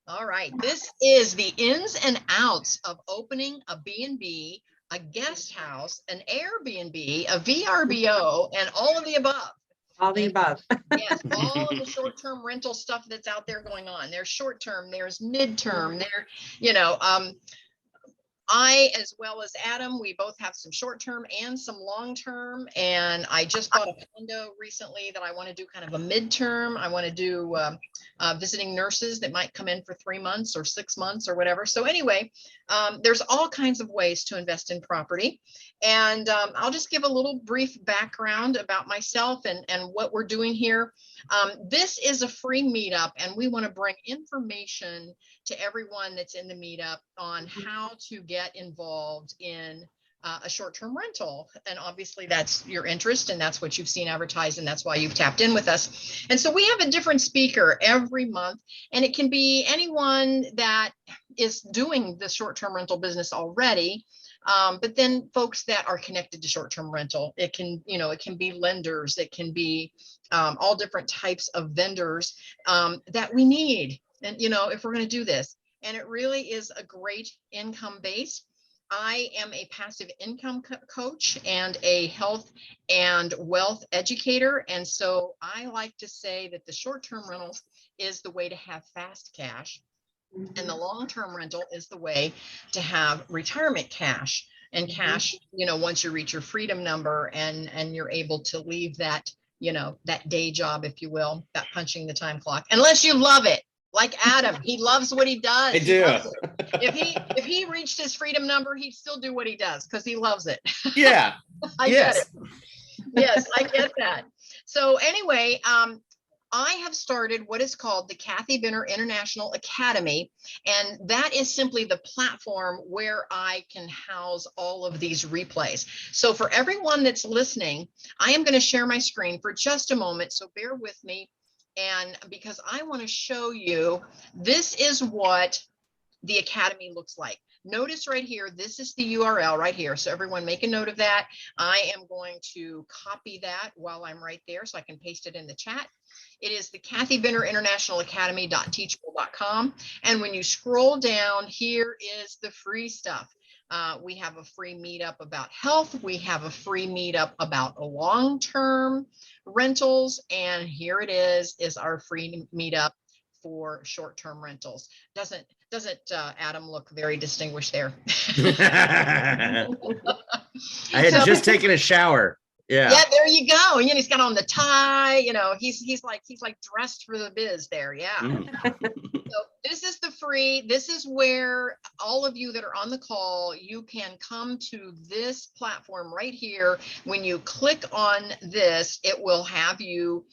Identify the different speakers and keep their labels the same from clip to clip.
Speaker 1: All right. This is the ins and outs of opening a B&B, a guest house, an Airbnb, a VRBO, and all of the above.
Speaker 2: All the
Speaker 1: And
Speaker 2: above.
Speaker 1: yes, all of the short-term rental stuff that's out there going on. There's short-term, there's mid-term, there, you know, I, as well as Adam, we both have some short-term and some long-term. And I just bought a condo recently that I want to do kind of a midterm. I want to do visiting nurses that might come in for 3 months or 6 months or whatever. So anyway, there's all kinds of ways to invest in property. And I'll just give a little brief background about myself and what we're doing here. This is a free meetup, and we want to bring information to everyone that's in the meetup on how to get involved in a short-term rental. And obviously that's your interest, and that's what you've seen advertised, and that's why you've tapped in with us. And so we have a different speaker every month, and it can be anyone that is doing the short-term rental business already. But then folks that are connected to short-term rental, it can, it can be lenders, it can be all different types of vendors that we need. And, if we're going to do this, and it really is a great income base. I am a passive income coach and a health and wealth educator. And so I like to say that the short-term rental is the way to have fast cash. And the long-term rental is the way to have retirement cash and cash, once you reach your freedom number and you're able to leave that, that day job, if you will, that punching the time clock, unless you love it. Like Adam, he loves what he does.
Speaker 3: I do.
Speaker 1: If he reached his freedom number, he'd still do what he does because he loves it.
Speaker 3: Yeah.
Speaker 1: I get it. Yes, I get that. So anyway, I have started what is called the Kathy Vinner International Academy, and that is simply the platform where I can house all of these replays. So for everyone that's listening, I am going to share my screen for just a moment, so bear with me. And because I want to show you, this is what the Academy looks like. Notice right here, this is the URL right here. So everyone make a note of that. I am going to copy that while I'm right there so I can paste it in the chat. It is the Kathy Vinner International Academy.teachable.com. And when you scroll down, here is the free stuff. We have a free meetup about health. We have a free meetup about long-term rentals. And here it is our free meetup for short-term rentals. Doesn't Adam look very distinguished there?
Speaker 3: I had just taken a shower. Yeah,
Speaker 1: there you go. And he's got on the tie, he's like dressed for the biz there. Yeah. So this is the free, this is where all of you that are on the call, you can come to this platform right here. When you click on this, it will have you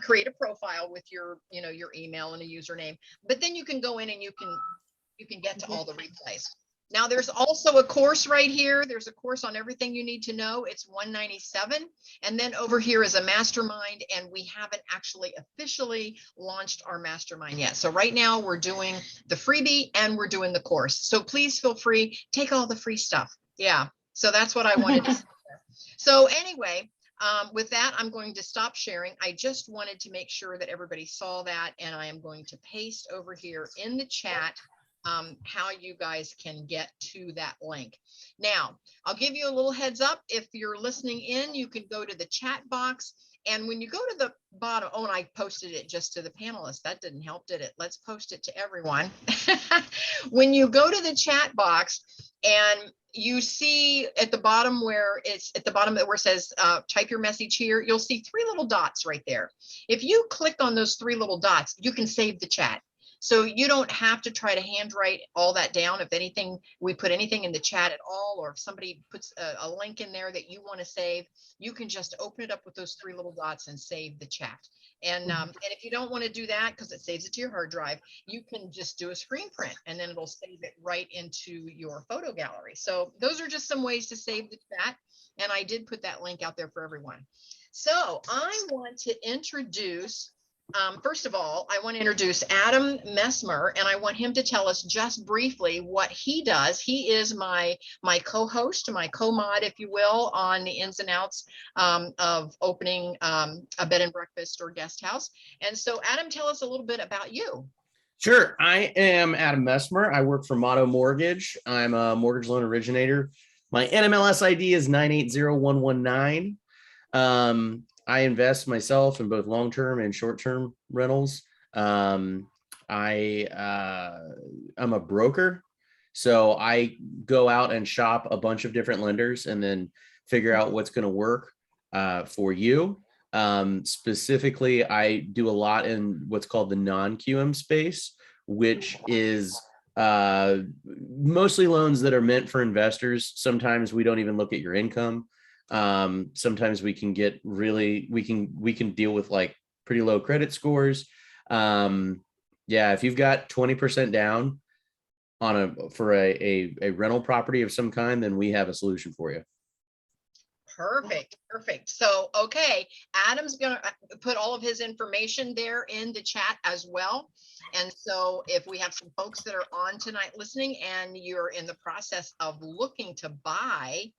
Speaker 1: create a profile with your, your email and a username, but then you can go in and you can get to all the replays. Now there's also a course right here. There's a course on everything you need to know. It's $197. And then over here is a mastermind, and we haven't actually officially launched our mastermind yet. So right now we're doing the freebie and we're doing the course. So please feel free, take all the free stuff. Yeah. So that's what I wanted to say. So anyway, with that, I'm going to stop sharing. I just wanted to make sure that everybody saw that, and I am going to paste over here in the chat how you guys can get to that link. Now, I'll give you a little heads up. If you're listening in, you can go to the chat box. And when you go to the bottom, and I posted it just to the panelists. That didn't help, did it? Let's post it to everyone. When you go to the chat box and you see at the bottom where it says type your message here, you'll see 3 little dots right there. If you click on those 3 little dots, you can save the chat. So you don't have to try to handwrite all that down. If anything, we put anything in the chat at all, or if somebody puts a link in there that you want to save, you can just open it up with those 3 little dots and save the chat. And if you don't want to do that because it saves it to your hard drive, you can just do a screen print and then it'll save it right into your photo gallery. So those are just some ways to save the chat. And I did put that link out there for everyone. So I want to introduce first of all, I want to introduce Adam Messmer, and I want him to tell us just briefly what he does. He is my co-host, my co-mod, if you will, on the ins and outs of opening a bed and breakfast or guest house. And so, Adam, tell us a little bit about you.
Speaker 3: Sure. I am Adam Messmer. I work for Motto Mortgage. I'm a mortgage loan originator. My NMLS ID is 980119. I invest myself in both long-term and short-term rentals. I'm a broker. So I go out and shop a bunch of different lenders and then figure out what's going to work for you. Specifically, I do a lot in what's called the non-QM space, which is mostly loans that are meant for investors. Sometimes we don't even look at your income. Sometimes we can get really, we can deal with like pretty low credit scores. Yeah, if you've got 20% down on for a rental property of some kind, then we have a solution for you.
Speaker 1: Perfect. So, okay, Adam's going to put all of his information there in the chat as well. And so if we have some folks that are on tonight listening and you're in the process of looking to buy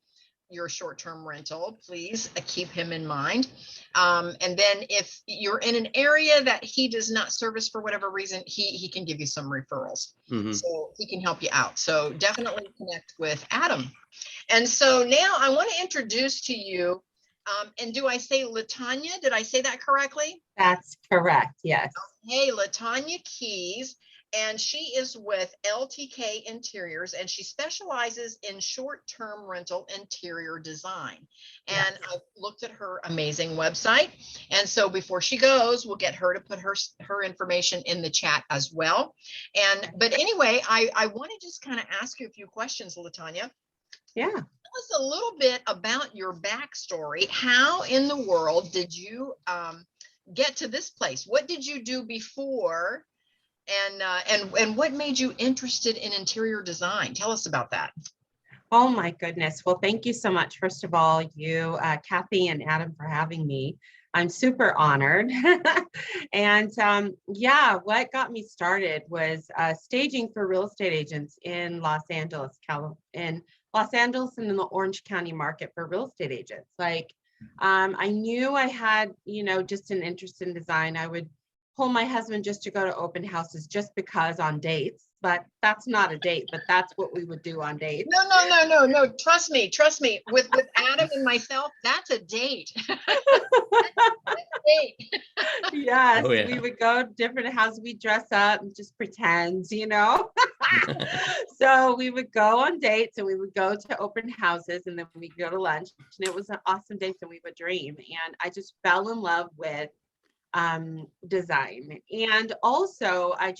Speaker 1: your short-term rental, please keep him in mind. And then if you're in an area that he does not service for whatever reason, he can give you some referrals. So he can help you out. So definitely connect with Adam. And so now I want to introduce to you, and do I say LaTanya? Did I say that correctly?
Speaker 2: That's correct, yes.
Speaker 1: Hey, LaTanya Keyes, and she is with LTK Interiors, and she specializes in short-term rental interior design. And I've looked at her amazing website. And so before she goes, we'll get her to put her information in the chat as well. But anyway, I want to just kind of ask you a few questions, LaTanya.
Speaker 2: Yeah.
Speaker 1: Tell us a little bit about your backstory. How in the world did you get to this place? What did you do before? And what made you interested in interior design? Tell us about that.
Speaker 2: Oh my goodness. Well, thank you so much. First of all, you, Kathy and Adam, for having me. I'm super honored. And yeah, what got me started was staging for real estate agents in Los Angeles and in the Orange County market for real estate agents. Like, I knew I had, just an interest in design. I would pull my husband just to go to open houses just because on dates, but that's not a date, but that's what we would do on dates.
Speaker 1: No. Trust me. With Adam and myself, that's a date. That's a date.
Speaker 2: Yes,
Speaker 3: Oh, yeah.
Speaker 2: We would go to different houses, we dress up and just pretend, So we would go on dates and we would go to open houses and then we'd go to lunch, and it was an awesome date and we would dream. And I just fell in love with design. And also I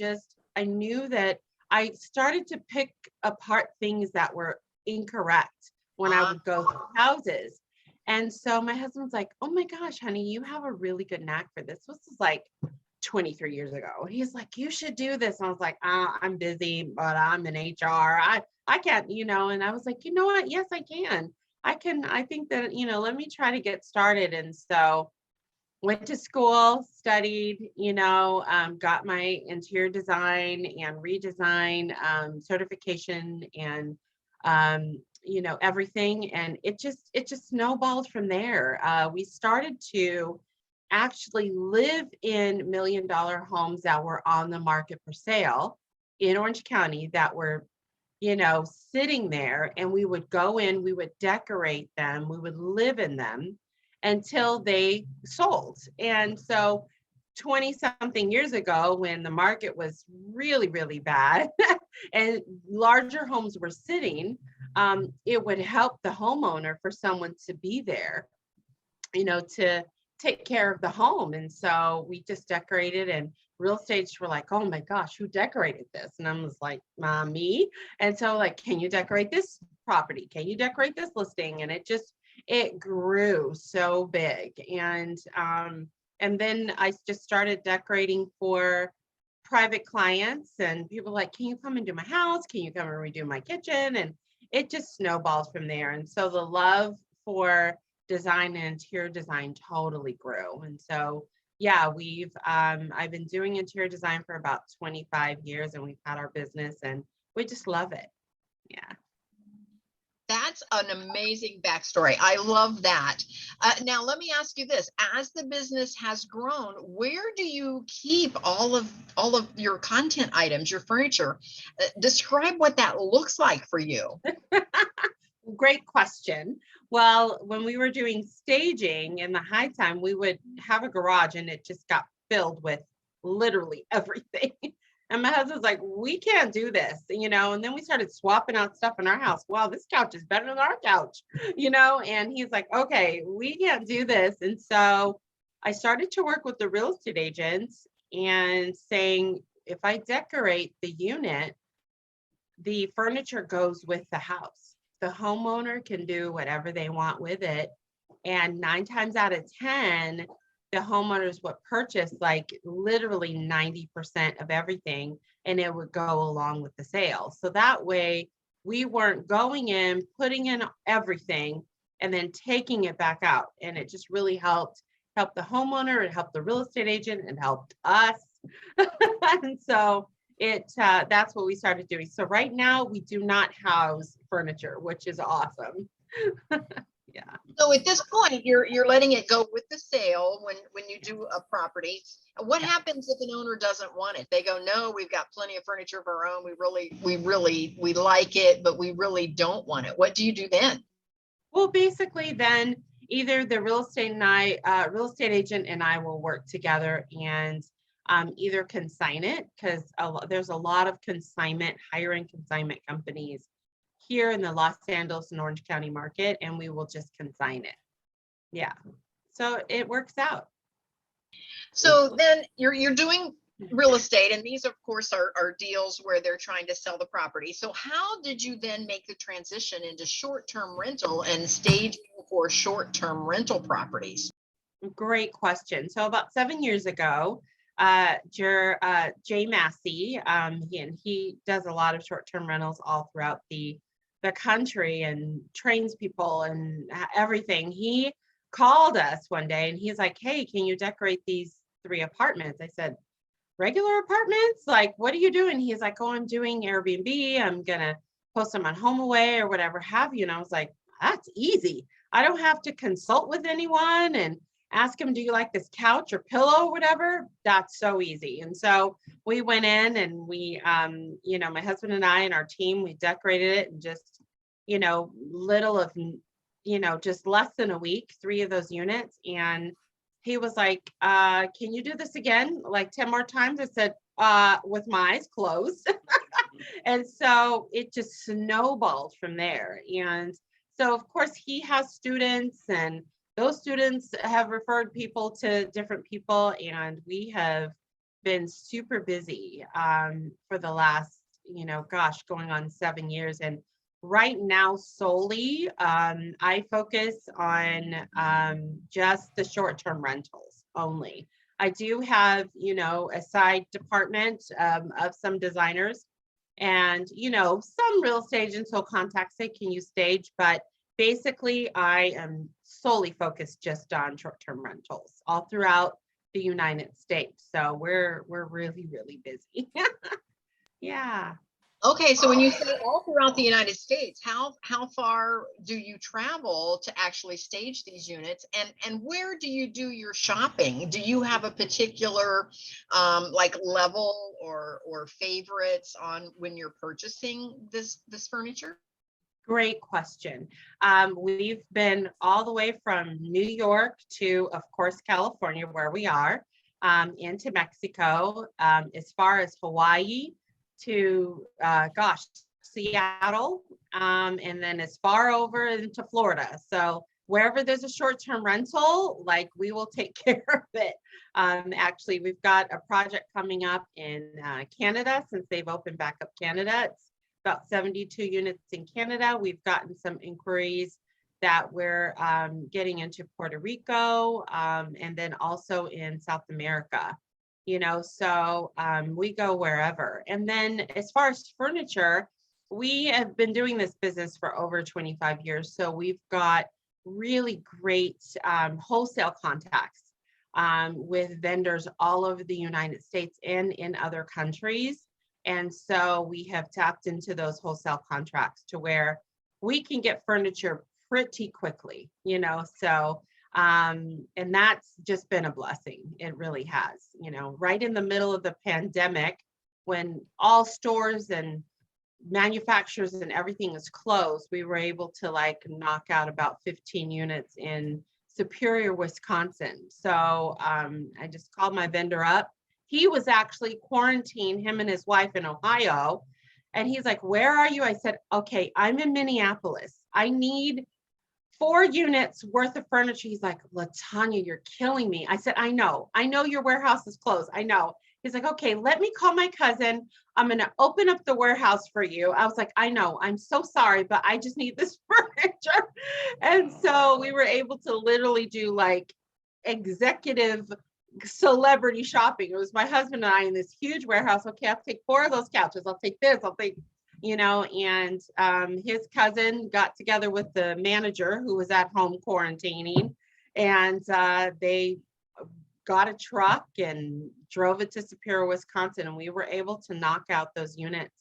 Speaker 2: knew that I started to pick apart things that were incorrect when I would go through houses. And so my husband's like, oh my gosh, honey, you have a really good knack for this. This was like 23 years ago. He's like, you should do this. And I was like, I'm busy, but I'm in HR. I can't, and I was like, you know what? Yes, I can. I think that, let me try to get started. And so went to school, studied, got my interior design and redesign certification and, everything. And it just snowballed from there. We started to actually live in $1 million homes that were on the market for sale in Orange County that were, sitting there, and we would go in, we would decorate them, we would live in them until they sold. And so 20 something years ago, when the market was really, really bad and larger homes were sitting, it would help the homeowner for someone to be there, to take care of the home. And so we just decorated, and real estates were like, oh my gosh, who decorated this? And I was like, me. And so like, can you decorate this property? Can you decorate this listing? And it grew so big. And then I just started decorating for private clients, and people were like, can you come and do my house? Can you come and redo my kitchen? And it just snowballed from there. And so the love for design and interior design totally grew. And so, yeah, I've been doing interior design for about 25 years, and we've had our business and we just love it. Yeah.
Speaker 1: That's an amazing backstory. I love that. Now, let me ask you this. As the business has grown, where do you keep all of your content items, your furniture? Describe what that looks like for you.
Speaker 2: Great question. Well, when we were doing staging in the high time, we would have a garage and it just got filled with literally everything. And my husband's like, we can't do this, and then we started swapping out stuff in our house. Wow, this couch is better than our couch, and he's like, okay, we can't do this. And so I started to work with the real estate agents and saying, if I decorate the unit, the furniture goes with the house. The homeowner can do whatever they want with it. And 9 times out of 10, the homeowners would purchase like literally 90% of everything, and it would go along with the sale. So that way we weren't going in, putting in everything and then taking it back out. And it just really helped the homeowner, it helped the real estate agent, it helped us. And so that's what we started doing. So right now we do not house furniture, which is awesome. Yeah.
Speaker 1: So at this point, you're letting it go with the sale when you do a property. What happens if an owner doesn't want it? They go, no, we've got plenty of furniture of our own. We like it, but we really don't want it. What do you do then?
Speaker 2: Well, basically then either the real estate agent and I will work together and either consign it, because there's a lot of hiring consignment companies here in the Los Angeles and Orange County market, and we will just consign it. Yeah. So it works out.
Speaker 1: So then you're doing real estate, and these of course are deals where they're trying to sell the property. So how did you then make the transition into short-term rental and staging for short-term rental properties?
Speaker 2: Great question. So about 7 years ago, Jay Massey, he does a lot of short-term rentals all throughout the country and trains people and everything. He called us one day and he's like, hey, can you decorate these 3 apartments? I said, regular apartments? Like, what are you doing? He's like, oh, I'm doing Airbnb. I'm going to post them on HomeAway or whatever have you. And I was like, that's easy. I don't have to consult with anyone and ask him, do you like this couch or pillow or whatever? That's so easy. And so we went in and we, my husband and I and our team, we decorated it in just, little of, just less than a week, 3 of those units. And he was like, can you do this again? Like 10 more times? I said, with my eyes closed. And so it just snowballed from there. And so of course he has students, and those students have referred people to different people, and we have been super busy for the last, going on 7 years. And right now solely, I focus on just the short-term rentals only. I do have, a side department of some designers, and, some real estate agents will contact, say, can you stage? But basically, I am solely focused just on short-term rentals all throughout the United States. So we're really, really busy. Yeah.
Speaker 1: Okay, so when you say all throughout the United States, how far do you travel to actually stage these units, and where do you do your shopping? Do you have a particular like level or favorites on when you're purchasing this furniture?
Speaker 2: Great question. We've been all the way from New York to, of course, California, where we are, into Mexico, as far as Hawaii to, Seattle, and then as far over into Florida. So wherever there's a short-term rental, like, we will take care of it. Actually, we've got a project coming up in Canada, since they've opened back up Canada. It's about 72 units in Canada. We've gotten some inquiries that we're getting into Puerto Rico, and then also in South America, so we go wherever. And then as far as furniture, we have been doing this business for over 25 years. So we've got really great wholesale contacts with vendors all over the United States and in other countries. And so we have tapped into those wholesale contracts to where we can get furniture pretty quickly, you know, so and that's just been a blessing. It really has, you know, right in the middle of the pandemic, when all stores and manufacturers and everything is closed, we were able to like knock out about 15 units in Superior, Wisconsin. So I just called my vendor up. He was actually quarantined, him and his wife, in Ohio. And he's like, where are you? I said, okay, I'm in Minneapolis. I need 4 units worth of furniture. He's like, LaTanya, you're killing me. I said, I know your warehouse is closed. I know. He's like, okay, let me call my cousin. I'm going to open up the warehouse for you. I was like, I know, I'm so sorry, but I just need this furniture. And so we were able to literally do like executive celebrity shopping. It was my husband and I in this huge warehouse. Okay, I'll take 4 of those couches. I'll take this. I'll take, you know, and his cousin got together with the manager who was at home quarantining, and they got a truck and drove it to Superior, Wisconsin, and we were able to knock out those units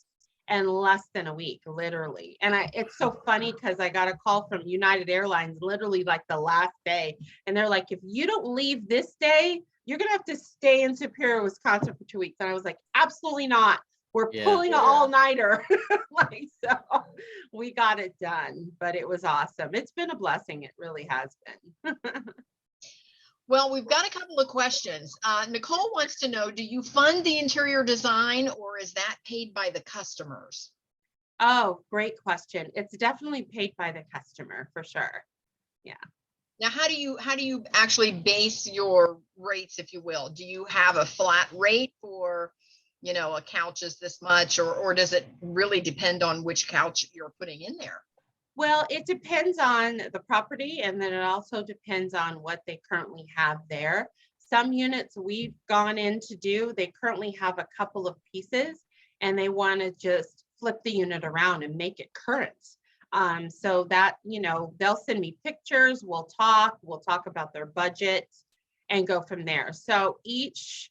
Speaker 2: in less than a week, literally. And it's so funny because I got a call from United Airlines literally like the last day, and they're like, if you don't leave this day, you're gonna have to stay in Superior, Wisconsin for 2 weeks. And I was like, absolutely not. We're pulling an all-nighter. Like, so we got it done, but it was awesome. It's been a blessing. It really has been.
Speaker 1: Well, we've got a couple of questions. Nicole wants to know, do you fund the interior design, or is that paid by the customers?
Speaker 2: Oh, great question. It's definitely paid by the customer for sure. Yeah.
Speaker 1: Now, how do you actually base your rates, if you will? Do you have a flat rate for, you know, a couch is this much, or does it really depend on which couch you're putting in there?
Speaker 2: Well, it depends on the property, and then it also depends on what they currently have there. Some units we've gone in to do, they currently have a couple of pieces and they want to just flip the unit around and make it current. So that, you know, they'll send me pictures, we'll talk about their budget and go from there. So each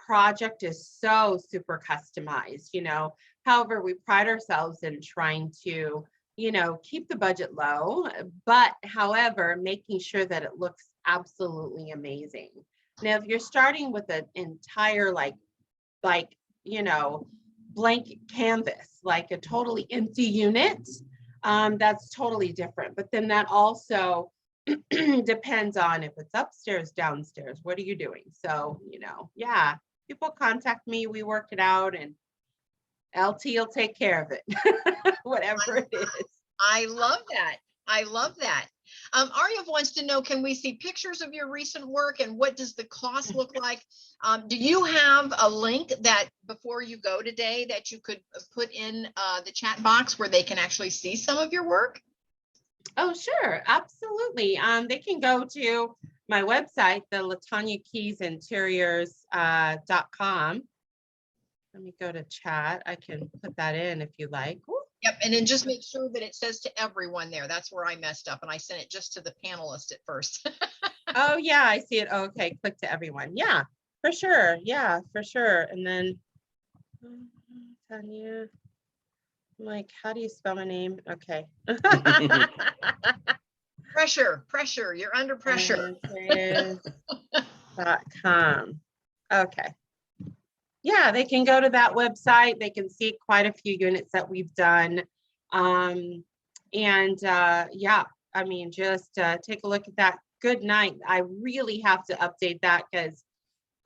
Speaker 2: project is so super customized, you know. However, we pride ourselves in trying to, you know, keep the budget low, but however, making sure that it looks absolutely amazing. Now, if you're starting with an entire like, you know, blank canvas, like a totally empty unit, that's totally different. But then that also depends on if it's upstairs, downstairs, what are you doing? So, you know, yeah, people contact me, we work it out, and LT will take care of it, whatever it is.
Speaker 1: I love that. I love that. Arya wants to know, can we see pictures of your recent work, and what does the cost look like? Do you have a link that before you go today that you could put in the chat box where they can actually see some of your work?
Speaker 2: Oh, sure. Absolutely. They can go to my website, the LaTanya Keyes Interiors.com. Let me go to chat. I can put that in if you like. Ooh.
Speaker 1: Yep, and then just make sure that it says to everyone there. That's where I messed up, and I sent it just to the panelists at first.
Speaker 2: Oh, yeah, I see it. Okay, click to everyone. Yeah, for sure. Yeah, for sure. And then, Tanya, I'm like, how do you spell my name? Okay.
Speaker 1: Pressure. You're under pressure.
Speaker 2: .com. Okay. Yeah, they can go to that website. They can see quite a few units that we've done. Yeah, I mean, just take a look at that. Good night. I really have to update that because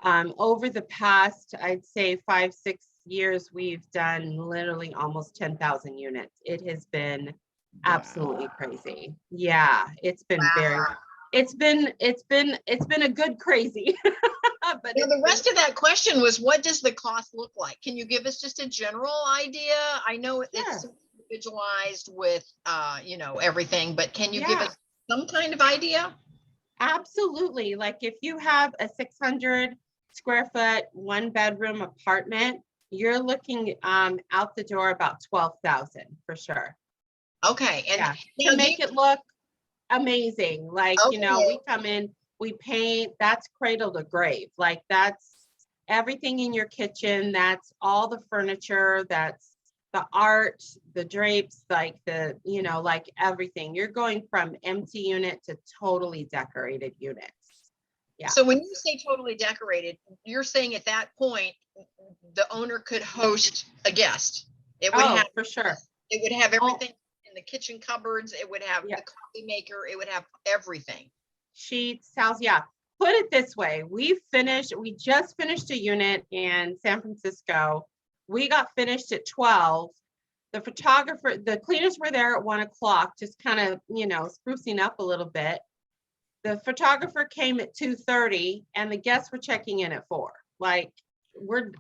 Speaker 2: over the past, I'd say 5-6 years, we've done literally almost 10,000 units. It has been absolutely crazy. Yeah, it's been it's been a good crazy. But
Speaker 1: now, the rest of that question was, what does the cost look like? Can you give us just a general idea? I know it's individualized with, you know, everything, but can you give us some kind of idea?
Speaker 2: Absolutely. Like if you have a 600 square foot, 1-bedroom apartment, you're looking out the door about 12,000 for sure.
Speaker 1: Okay. And
Speaker 2: to make it look amazing. Like, you know, we come in, we paint, that's cradle to grave. Like that's everything in your kitchen. That's all the furniture. That's the art, the drapes, like the, you know, like everything. You're going from empty unit to totally decorated units. Yeah.
Speaker 1: So when you say totally decorated, you're saying at that point, the owner could host a guest. It would have,
Speaker 2: for sure.
Speaker 1: it would have everything in the kitchen cupboards. It would have
Speaker 2: Yeah.
Speaker 1: the coffee maker. It would have everything.
Speaker 2: Sheets, towels. Yeah. Put it this way. We just finished a unit in San Francisco. We got finished at 12. The photographer, the cleaners were there at 1 o'clock, just kind of, you know, sprucing up a little bit. The photographer came at 2:30 and the guests were checking in at 4. Like,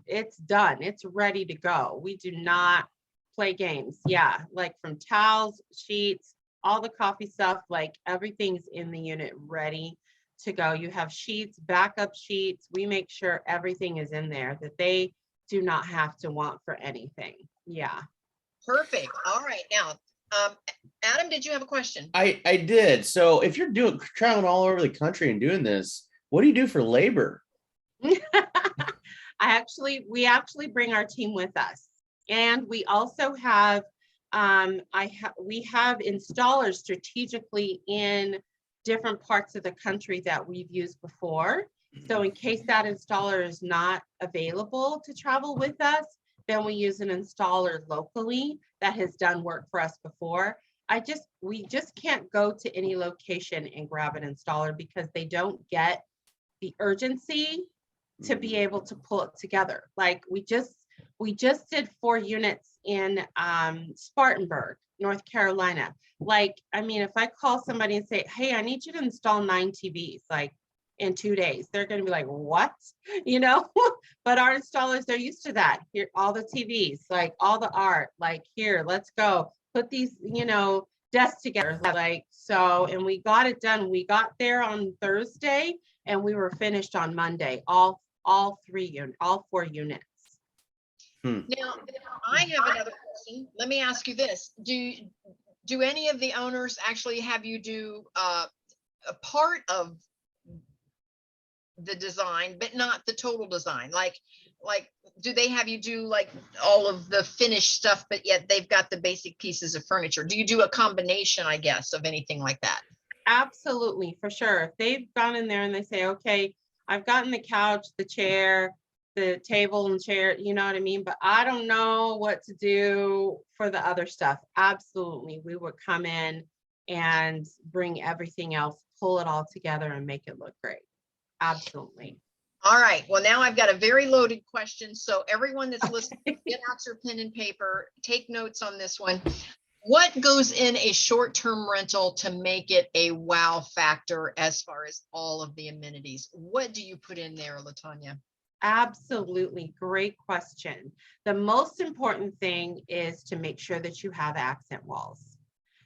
Speaker 2: it's done. It's ready to go. We do not play games. Yeah. Like from towels, sheets, all the coffee stuff, like everything's in the unit ready to go. You have sheets, backup sheets. We make sure everything is in there that they do not have to want for anything. Yeah.
Speaker 1: Perfect. All right. Now, Adam, did you have a question?
Speaker 3: I did. So if you're traveling all over the country and doing this, what do you do for labor?
Speaker 2: We actually bring our team with us, and we also have we have installers strategically in different parts of the country that we've used before. So in case that installer is not available to travel with us, then we use an installer locally that has done work for us before. We just can't go to any location and grab an installer because they don't get the urgency to be able to pull it together. Like we just did 4 units in Spartanburg, North Carolina. Like, I mean, if I call somebody and say, hey, I need you to install 9 TVs, like in 2 days, they're going to be like, what? You know, but our installers, they're used to that. Here, all the TVs, like all the art, like here, let's go put these, you know, desks together. Like, so, and we got it done. We got there on Thursday and we were finished on Monday, all 4 units.
Speaker 1: Now, I have another question. Let me ask you this. Do any of the owners actually have you do a part of the design, but not the total design? Like, do they have you do like all of the finished stuff, but yet they've got the basic pieces of furniture? Do you do a combination, I guess, of anything like that?
Speaker 2: Absolutely, for sure. If they've gone in there and they say, okay, I've gotten the couch, the chair, the table and chair, you know what I mean? But I don't know what to do for the other stuff. Absolutely. We would come in and bring everything else, pull it all together and make it look great. Absolutely.
Speaker 1: All right. Well, now I've got a very loaded question. So everyone that's listening, get out your pen and paper, take notes on this one. What goes in a short-term rental to make it a wow factor as far as all of the amenities? What do you put in there, LaTanya?
Speaker 2: Absolutely. Great question. The most important thing is to make sure that you have accent walls.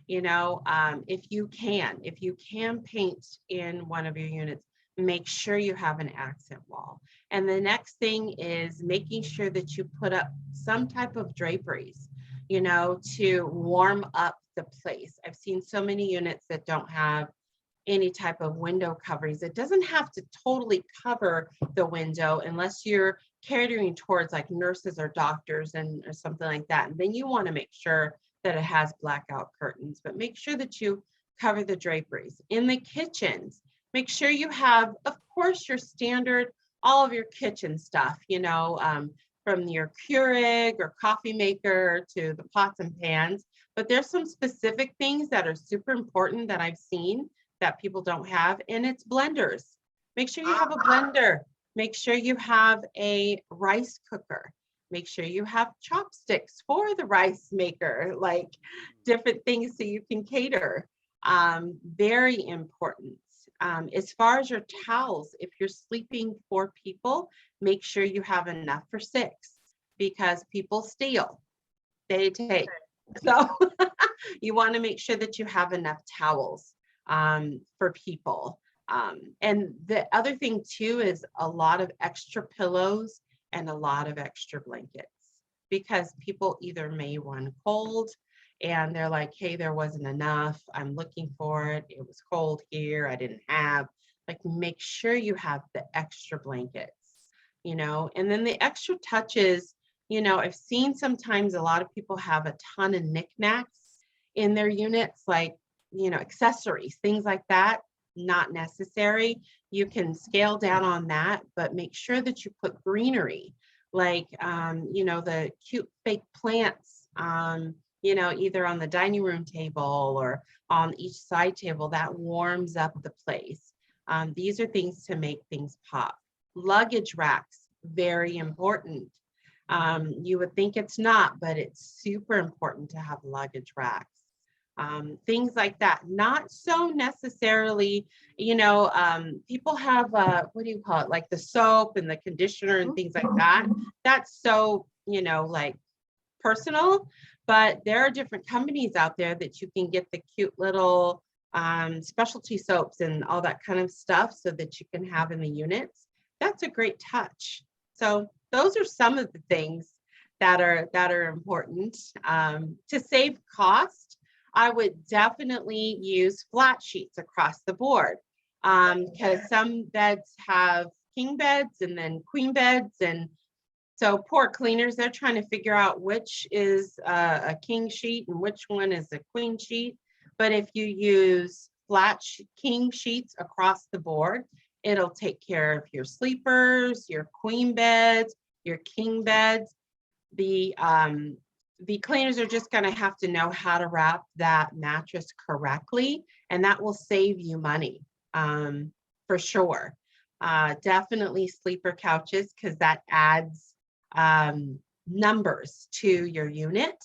Speaker 2: You know, if you can paint in one of your units, make sure you have an accent wall. And the next thing is making sure that you put up some type of draperies, you know, to warm up the place. I've seen so many units that don't have any type of window coverings. It doesn't have to totally cover the window unless you're catering towards like nurses or doctors or something like that. And then you want to make sure that it has blackout curtains, but make sure that you cover the draperies. In the kitchens, make sure you have, of course, your standard, all of your kitchen stuff, you know, from your Keurig or coffee maker to the pots and pans. But there's some specific things that are super important that I've seen that people don't have, and it's blenders. Make sure you have a blender. Make sure you have a rice cooker. Make sure you have chopsticks for the rice maker, like different things so you can cater. Very important. As far as your towels, if you're sleeping 4 people, make sure you have enough for 6 because people steal, they take. So you want to make sure that you have enough towels for people. And the other thing too is a lot of extra pillows and a lot of extra blankets because people either may run cold and they're like, hey, there wasn't enough. I'm looking for it. It was cold here. I didn't have. Like, make sure you have the extra blankets, you know, and then the extra touches You know, I've seen sometimes a lot of people have a ton of knickknacks in their units, like, you know, accessories, things like that, not necessary. You can scale down on that, but make sure that you put greenery, like, you know, the cute fake plants, you know, either on the dining room table or on each side table that warms up the place. These are things to make things pop. Luggage racks, very important. You would think it's not, but it's super important to have luggage racks. Things like that, not so necessarily, you know, people have, what do you call it? Like the soap and the conditioner and things like that. That's so, you know, like personal, but there are different companies out there that you can get the cute little specialty soaps and all that kind of stuff so that you can have in the units. That's a great touch. So those are some of the things that are important. To save cost, I would definitely use flat sheets across the board, because some beds have king beds and then queen beds, and so poor cleaners, they're trying to figure out which is a king sheet and which one is a queen sheet. But if you use king sheets across the board, it'll take care of your sleepers, your queen beds, your king beds. The cleaners are just going to have to know how to wrap that mattress correctly, and that will save you money, for sure. Definitely sleeper couches, because that adds numbers to your unit.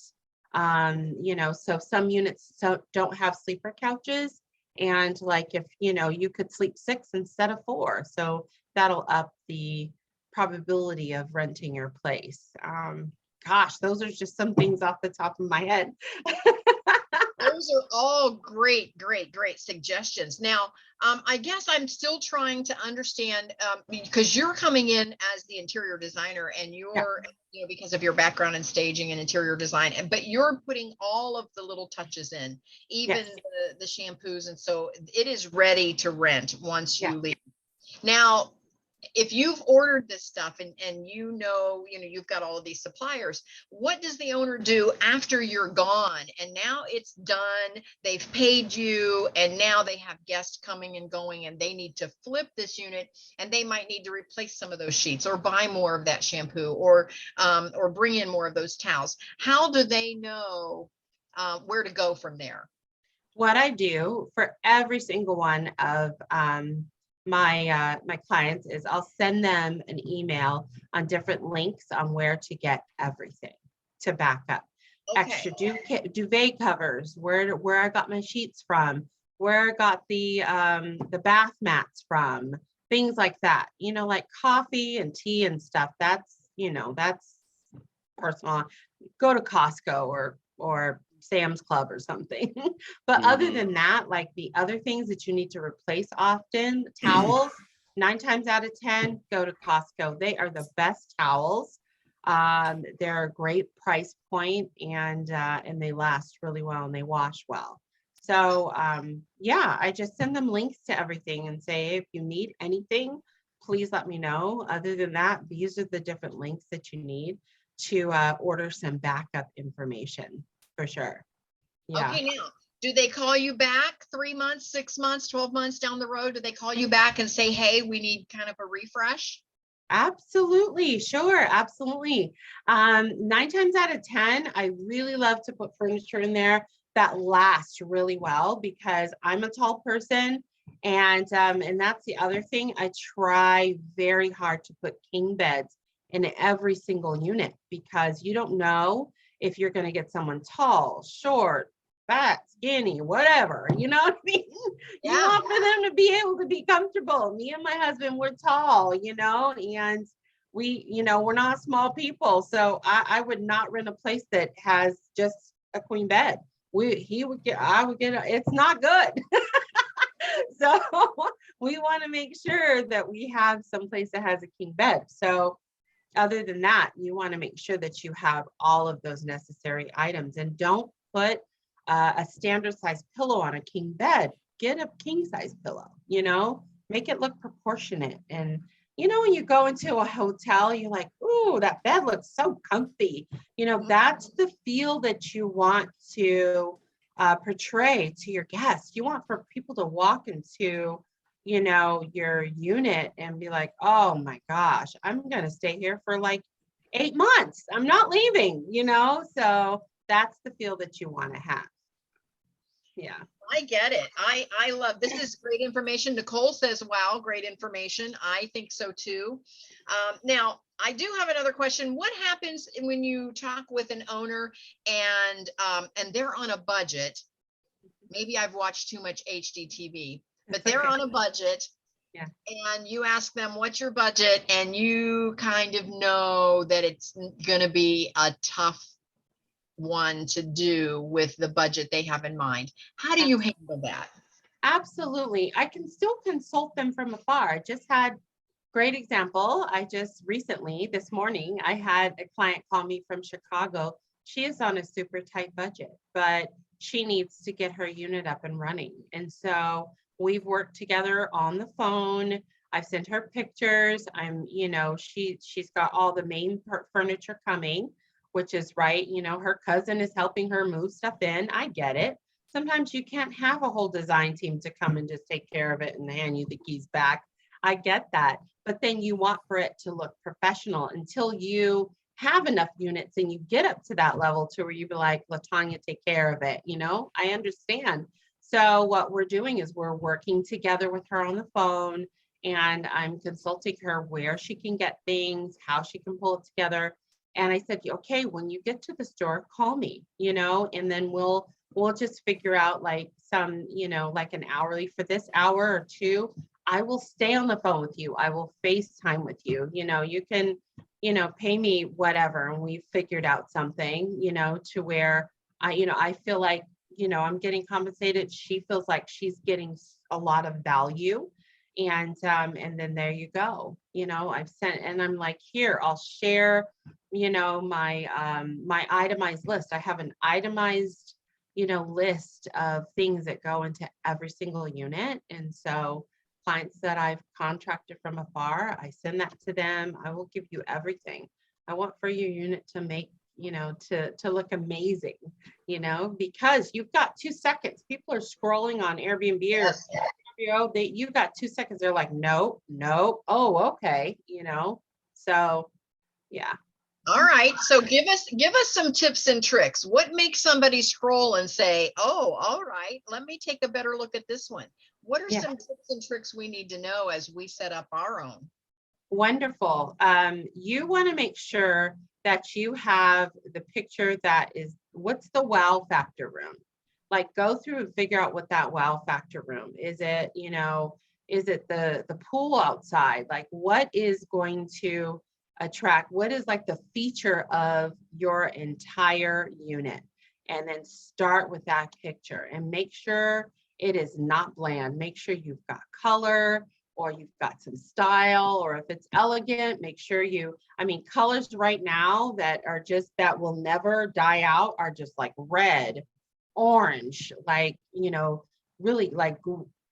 Speaker 2: You know, so some units don't have sleeper couches, and like, if you know, you could sleep 6 instead of 4, so that'll up the probability of renting your place. Gosh, those are just some things off the top of my head.
Speaker 1: Those are all great suggestions. Now, I guess I'm still trying to understand, because you're coming in as the interior designer, and you're, you know, because of your background in staging and interior design, but you're putting all of the little touches in, even the shampoos, and so it is ready to rent once you leave. Now, if you've ordered this stuff and you know, you've got all of these suppliers, what does the owner do after you're gone? And now it's done, they've paid you, and now they have guests coming and going, and they need to flip this unit, and they might need to replace some of those sheets, or buy more of that shampoo, or bring in more of those towels. How do they know where to go from there?
Speaker 2: What I do for every single one of my clients is I'll send them an email on different links on where to get everything to back up. Extra duvet covers, where I got my sheets from, where I got the bath mats from, things like that. You know, like coffee and tea and stuff. That's, you know, that's personal. Go to Costco or Sam's Club or something. But other than that, like the other things that you need to replace often, towels, 9 times out of 10, go to Costco. They are the best towels. They're a great price point, and they last really well, and they wash well. So yeah, I just send them links to everything and say, if you need anything, please let me know. Other than that, these are the different links that you need to order some backup information. For sure. Yeah.
Speaker 1: Okay, now, do they call you back 3 months, 6 months, 12 months down the road? Do they call you back and say, hey, we need kind of a refresh?
Speaker 2: Absolutely. Sure. Absolutely. 9 times out of 10, I really love to put furniture in there that lasts really well, because I'm a tall person. And that's the other thing. I try very hard to put king beds in every single unit, because you don't know if you're going to get someone tall, short, fat, skinny, whatever, you know what I mean? You want for them to be able to be comfortable. Me and my husband, we're tall, you know, and we, you know, we're not small people. So I would not rent a place that has just a queen bed. I would get, it's not good. So we want to make sure that we have some place that has a king bed. So other than that, you want to make sure that you have all of those necessary items, and don't put a standard size pillow on a king bed. Get a king size pillow, you know, make it look proportionate, and, you know, when you go into a hotel, you're like, ooh, that bed looks so comfy. You know, that's the feel that you want to portray to your guests. You want for people to walk into, you know, your unit and be like, oh my gosh, I'm going to stay here for like 8 months. I'm not leaving, you know? So that's the feel that you want to have. Yeah.
Speaker 1: I get it. I love, this is great information. Nicole says, wow, great information. I think so too. Now, I do have another question. What happens when you talk with an owner and they're on a budget? Maybe I've watched too much HGTV, but they're on a budget.
Speaker 2: Yeah.
Speaker 1: And you ask them, what's your budget? And you kind of know that it's going to be a tough one to do with the budget they have in mind. How do you handle that?
Speaker 2: Absolutely. I can still consult them from afar. I just had great example. I just recently, this morning, I had a client call me from Chicago. She is on a super tight budget, but she needs to get her unit up and running. And so we've worked together on the phone. I've sent her pictures. I'm, you know, she's got all the main furniture coming, which is right. You know, her cousin is helping her move stuff in. I get it. Sometimes you can't have a whole design team to come and just take care of it and hand you the keys back. I get that. But then you want for it to look professional until you have enough units and you get up to that level to where you be like, LaTanya, take care of it. You know, I understand. So what we're doing is we're working together with her on the phone, and I'm consulting her where she can get things, how she can pull it together. And I said, okay, when you get to the store, call me, you know, and then we'll just figure out like some, you know, like an hourly for this hour or two. I will stay on the phone with you. I will FaceTime with you. You know, you can, you know, pay me whatever. And we figured out something, you know, to where I feel like, you know, I'm getting compensated. She feels like she's getting a lot of value. And then there you go. You know, I've sent, and I'm like, here, I'll share, you know, my itemized list. I have an itemized, you know, list of things that go into every single unit. And so clients that I've contracted from afar, I send that to them. I will give you everything. I want for your unit to make, you know, to look amazing, you know, because you've got 2 seconds. People are scrolling on Airbnb or you've got 2 seconds. They're like, no. Oh, okay. You know, so yeah.
Speaker 1: All right. So give us some tips and tricks. What makes somebody scroll and say, oh, all right, let me take a better look at this one? What are some tips and tricks we need to know as we set up our own?
Speaker 2: Wonderful. You want to make sure that you have the picture that is, what's the wow factor room? Like go through and figure out what that wow factor room is. It, you know, is it the pool outside? Like what is going to attract, what is like the feature of your entire unit? And then start with that picture and make sure it is not bland. Make sure you've got color, or you've got some style, or if it's elegant, make sure colors right now that are just, that will never die out are just like red, orange, like, you know, really like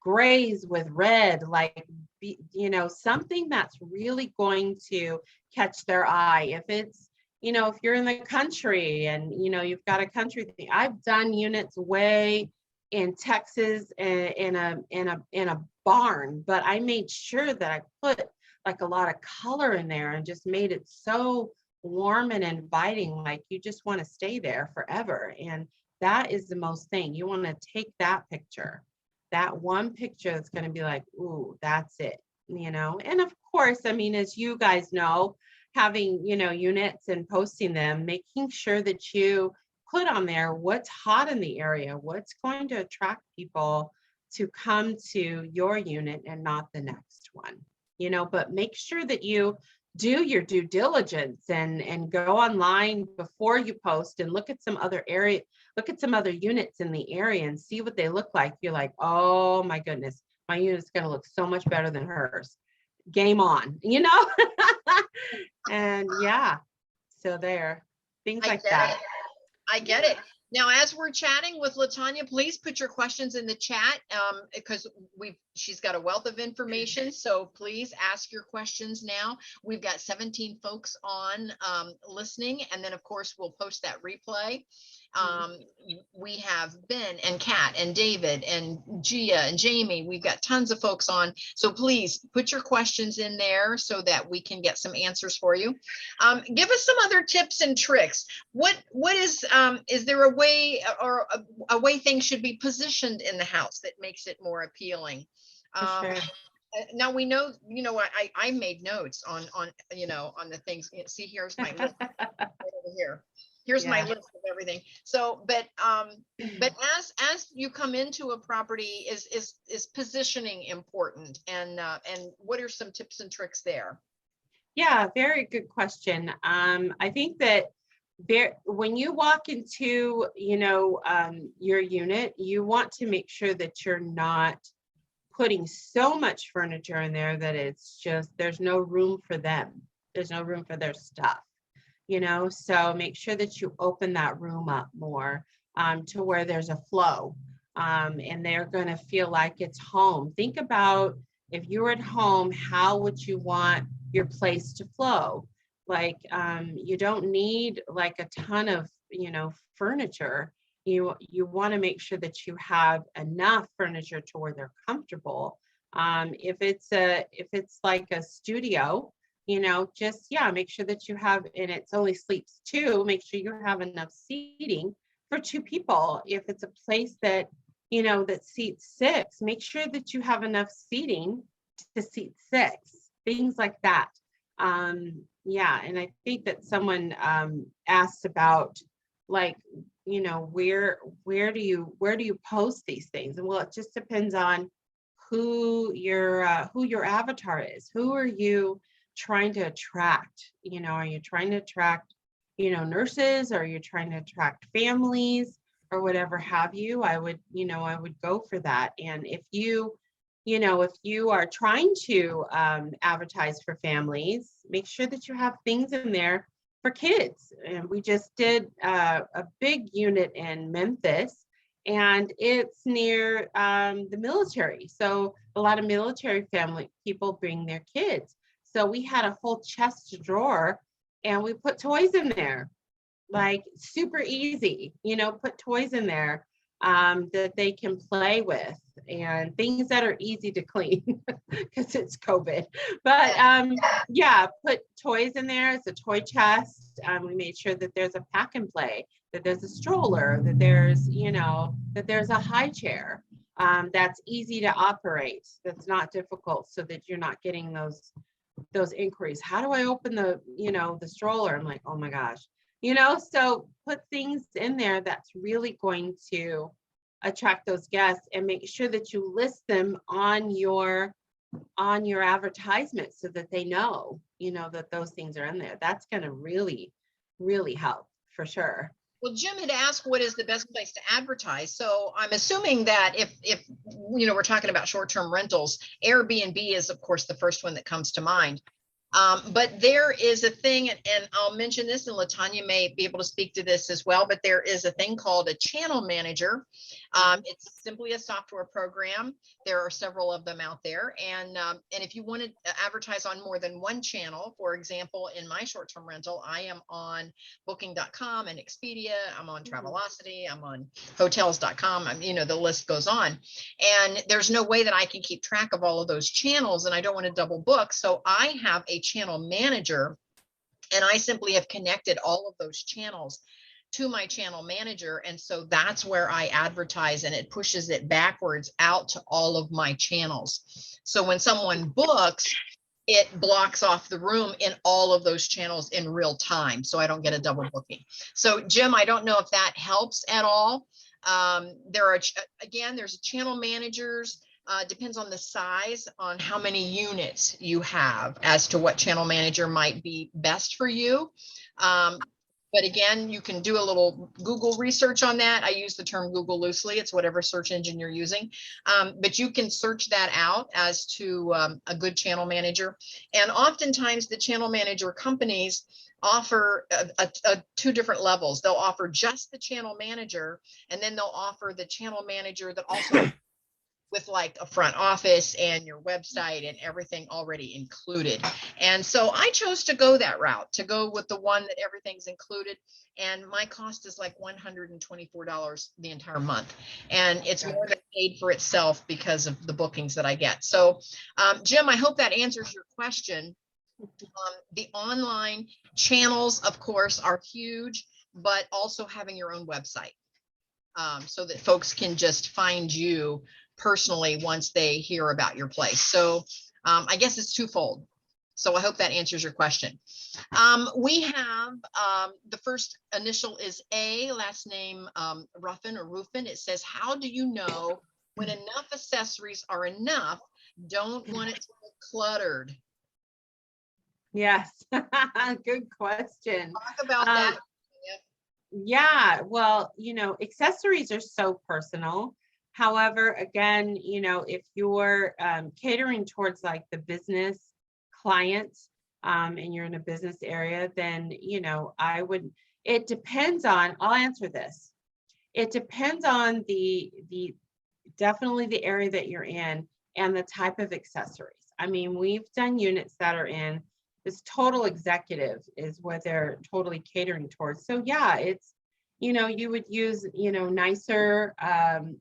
Speaker 2: grays with red, like, you know, something that's really going to catch their eye. If it's, you know, if you're in the country and, you know, you've got a country thing, I've done units way in Texas in a barn, but I made sure that I put like a lot of color in there and just made it so warm and inviting, like you just want to stay there forever. And that is the most thing. You want to take that picture, that one picture that's going to be like, ooh, that's it, you know. And of course, I mean, as you guys know, having, you know, units and posting them, making sure that you put on there what's hot in the area, what's going to attract people to come to your unit and not the next one, you know. But make sure that you do your due diligence and go online before you post and look at some other area, look at some other units in the area and see what they look like. You're like, oh my goodness, my unit's going to look so much better than hers. Game on, you know. And yeah, so there, things like that.
Speaker 1: I get it. Now, as we're chatting with LaTanya, please put your questions in the chat because we've She's got a wealth of information, so please ask your questions now. We've got 17 folks on listening, and then of course we'll post that replay. We have Ben and Kat and David and Gia and Jamie. We've got tons of folks on, so please put your questions in there so that we can get some answers for you. Give us some other tips and tricks. What is there a way or a way things should be positioned in the house that makes it more appealing?
Speaker 2: For sure.
Speaker 1: Now we know, I made notes on the things. See, here's my list right over here. Here's my list of everything. So, but as you come into a property, is positioning important, and what are some tips and tricks there?
Speaker 2: Yeah, very good question. I think that when you walk into, your unit, you want to make sure that you're not putting so much furniture in there that it's just, there's no room for them. There's no room for their stuff, so make sure that you open that room up more to where there's a flow and they're going to feel like it's home. Think about if you're at home, how would you want your place to flow? Like you don't need like a ton of, furniture. You want to make sure that you have enough furniture to where they're comfortable. If it's like a studio, just make sure that you have, and it's only sleeps two, make sure you have enough seating for two people. If it's a place that, that seats six, make sure that you have enough seating to seat six, things like that. And I think that someone asked about like, where do you post these things? And well, it just depends on who your avatar is. Who are you trying to attract? Are you trying to attract, nurses? Are you trying to attract families or whatever have you? I would go for that. And if you are trying to advertise for families, make sure that you have things in there for kids. And we just did a big unit in Memphis, and it's near the military. So a lot of military family people bring their kids. So we had a whole chest drawer and we put toys in there, like super easy, put toys in there that they can play with and things that are easy to clean because it's COVID. But put toys in there. It's a toy chest. We made sure that there's a pack and play, that there's a stroller, that there's, that there's a high chair that's easy to operate, that's not difficult, so that you're not getting those inquiries. How do I open the, the stroller? I'm like, oh my gosh, so put things in there that's really going to attract those guests, and make sure that you list them on your advertisement so that they know, that those things are in there. That's going to really, really help for sure.
Speaker 1: Well, Jim had asked what is the best place to advertise. So I'm assuming that if we're talking about short-term rentals, Airbnb is of course the first one that comes to mind. But there is a thing, and I'll mention this, and LaTanya may be able to speak to this as well, but there is a thing called a channel manager. It's simply a software program. There are several of them out there. And if you want to advertise on more than one channel, for example, in my short-term rental, I am on booking.com and Expedia, I'm on Travelocity, I'm on hotels.com, the list goes on. And there's no way that I can keep track of all of those channels, and I don't want to double book. So I have a channel manager, and I simply have connected all of those channels to my channel manager. And so that's where I advertise, and it pushes it backwards out to all of my channels. So when someone books, it blocks off the room in all of those channels in real time, so I don't get a double booking. So Jim, I don't know if that helps at all. There's channel managers. Depends on the size, on how many units you have, as to what channel manager might be best for you. But again, you can do a little Google research on that. I use the term Google loosely. It's whatever search engine you're using. But you can search that out as to a good channel manager. And oftentimes the channel manager companies offer two different levels. They'll offer just the channel manager, and then they'll offer the channel manager that also with like a front office and your website and everything already included. And so I chose to go that route, to go with the one that everything's included. And my cost is like $124 the entire month. And it's more than paid for itself because of the bookings that I get. So Jim, I hope that answers your question. The online channels, of course, are huge, but also having your own website so that folks can just find you personally once they hear about your place. So I guess it's twofold. So I hope that answers your question. We have the first initial is A, last name Ruffin or Ruffin. It says, how do you know when enough accessories are enough? Don't want it to be cluttered.
Speaker 2: Yes, good question.
Speaker 1: Talk about that.
Speaker 2: Yeah, well, accessories are so personal. However, again, if you're catering towards like the business clients and you're in a business area, then, it depends on, I'll answer this. It depends on definitely the area that you're in and the type of accessories. I mean, we've done units that are in this total executive is what they're totally catering towards. So yeah, it's, you would use, nicer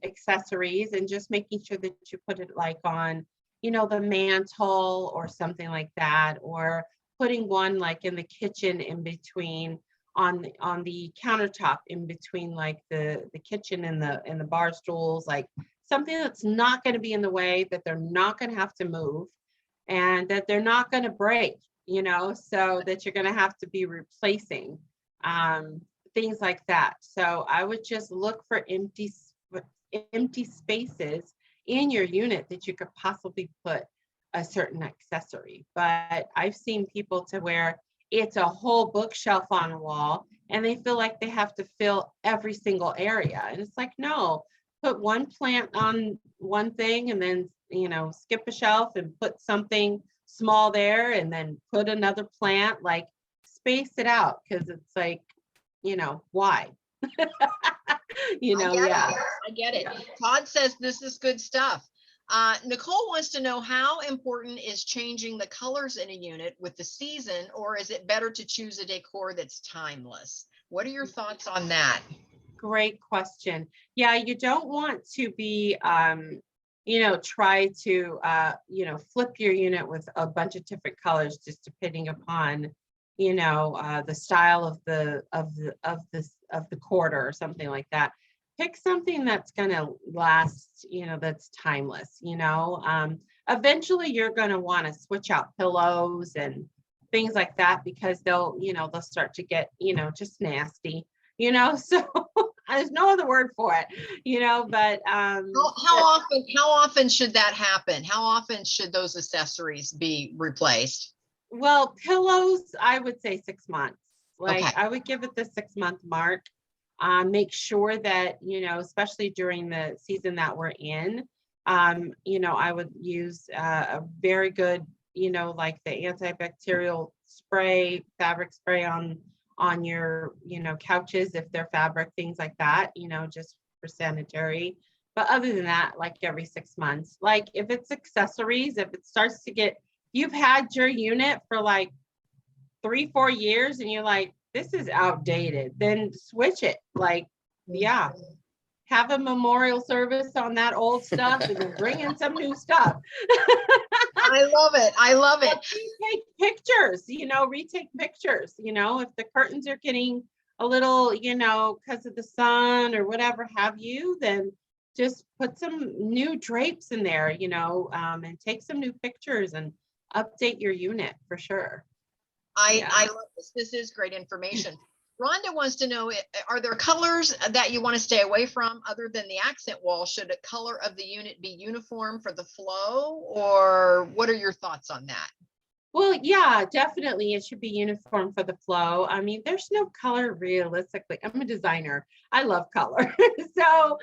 Speaker 2: accessories and just making sure that you put it like on, the mantle or something like that, or putting one like in the kitchen in between on the countertop in between like the kitchen and the bar stools, like something that's not going to be in the way, that they're not going to have to move and that they're not going to break, so that you're going to have to be replacing things like that. So I would just look for empty spaces in your unit that you could possibly put a certain accessory. But I've seen people to where it's a whole bookshelf on a wall and they feel like they have to fill every single area. And it's like, no, put one plant on one thing and then, skip a shelf and put something small there and then put another plant, like space it out, because it's like, why?
Speaker 1: I get it. Yeah. Todd says this is good stuff. Nicole wants to know, how important is changing the colors in a unit with the season, or is it better to choose a decor that's timeless? What are your thoughts on that?
Speaker 2: Great question. Yeah, you don't want to be try to flip your unit with a bunch of different colors, just depending upon the style of the quarter or something like that. Pick something that's going to last, that's timeless. Eventually you're going to want to switch out pillows and things like that, because they'll start to get just nasty, so there's no other word for it, but
Speaker 1: how often should that happen? How often should those accessories be replaced?
Speaker 2: Well, pillows, I would say 6 months. Like,
Speaker 1: okay.
Speaker 2: I would give it the 6-month mark. Make sure that, especially during the season that we're in, I would use a very good, like the antibacterial spray, fabric spray on your, couches, if they're fabric, things like that, just for sanitary. But other than that, like every 6 months, like if it's accessories, if it starts to get, you've had your unit for like 3-4 years and you're like, this is outdated, then switch it. Like, yeah, have a memorial service on that old stuff and then bring in some new stuff.
Speaker 1: I love it. I love it.
Speaker 2: Take pictures, retake pictures, if the curtains are getting a little, because of the sun or whatever have you, then just put some new drapes in there, and take some new pictures and update your unit for sure.
Speaker 1: I love this. This is great information. Rhonda wants to know, are there colors that you want to stay away from other than the accent wall? Should a color of the unit be uniform for the flow, or what are your thoughts on that?
Speaker 2: Well, yeah, definitely. It should be uniform for the flow. I mean, there's no color realistically. I'm a designer. I love color. So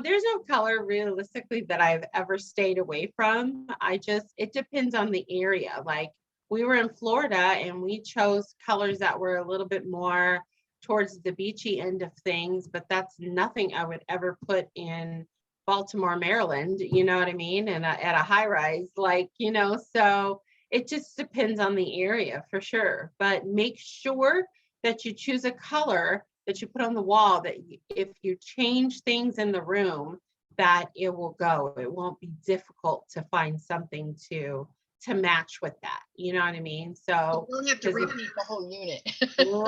Speaker 2: there's no color realistically that I've ever stayed away from. It depends on the area. Like, we were in Florida and we chose colors that were a little bit more towards the beachy end of things, but that's nothing I would ever put in Baltimore, Maryland, you know what I mean? And at a high rise, like, you know, so it just depends on the area for sure. But make sure that you choose a color that you put on the wall that if you change things in the room, that it will go. It won't be difficult to find something to match with that. You know what I mean? So
Speaker 1: you don't have to repaint the whole unit.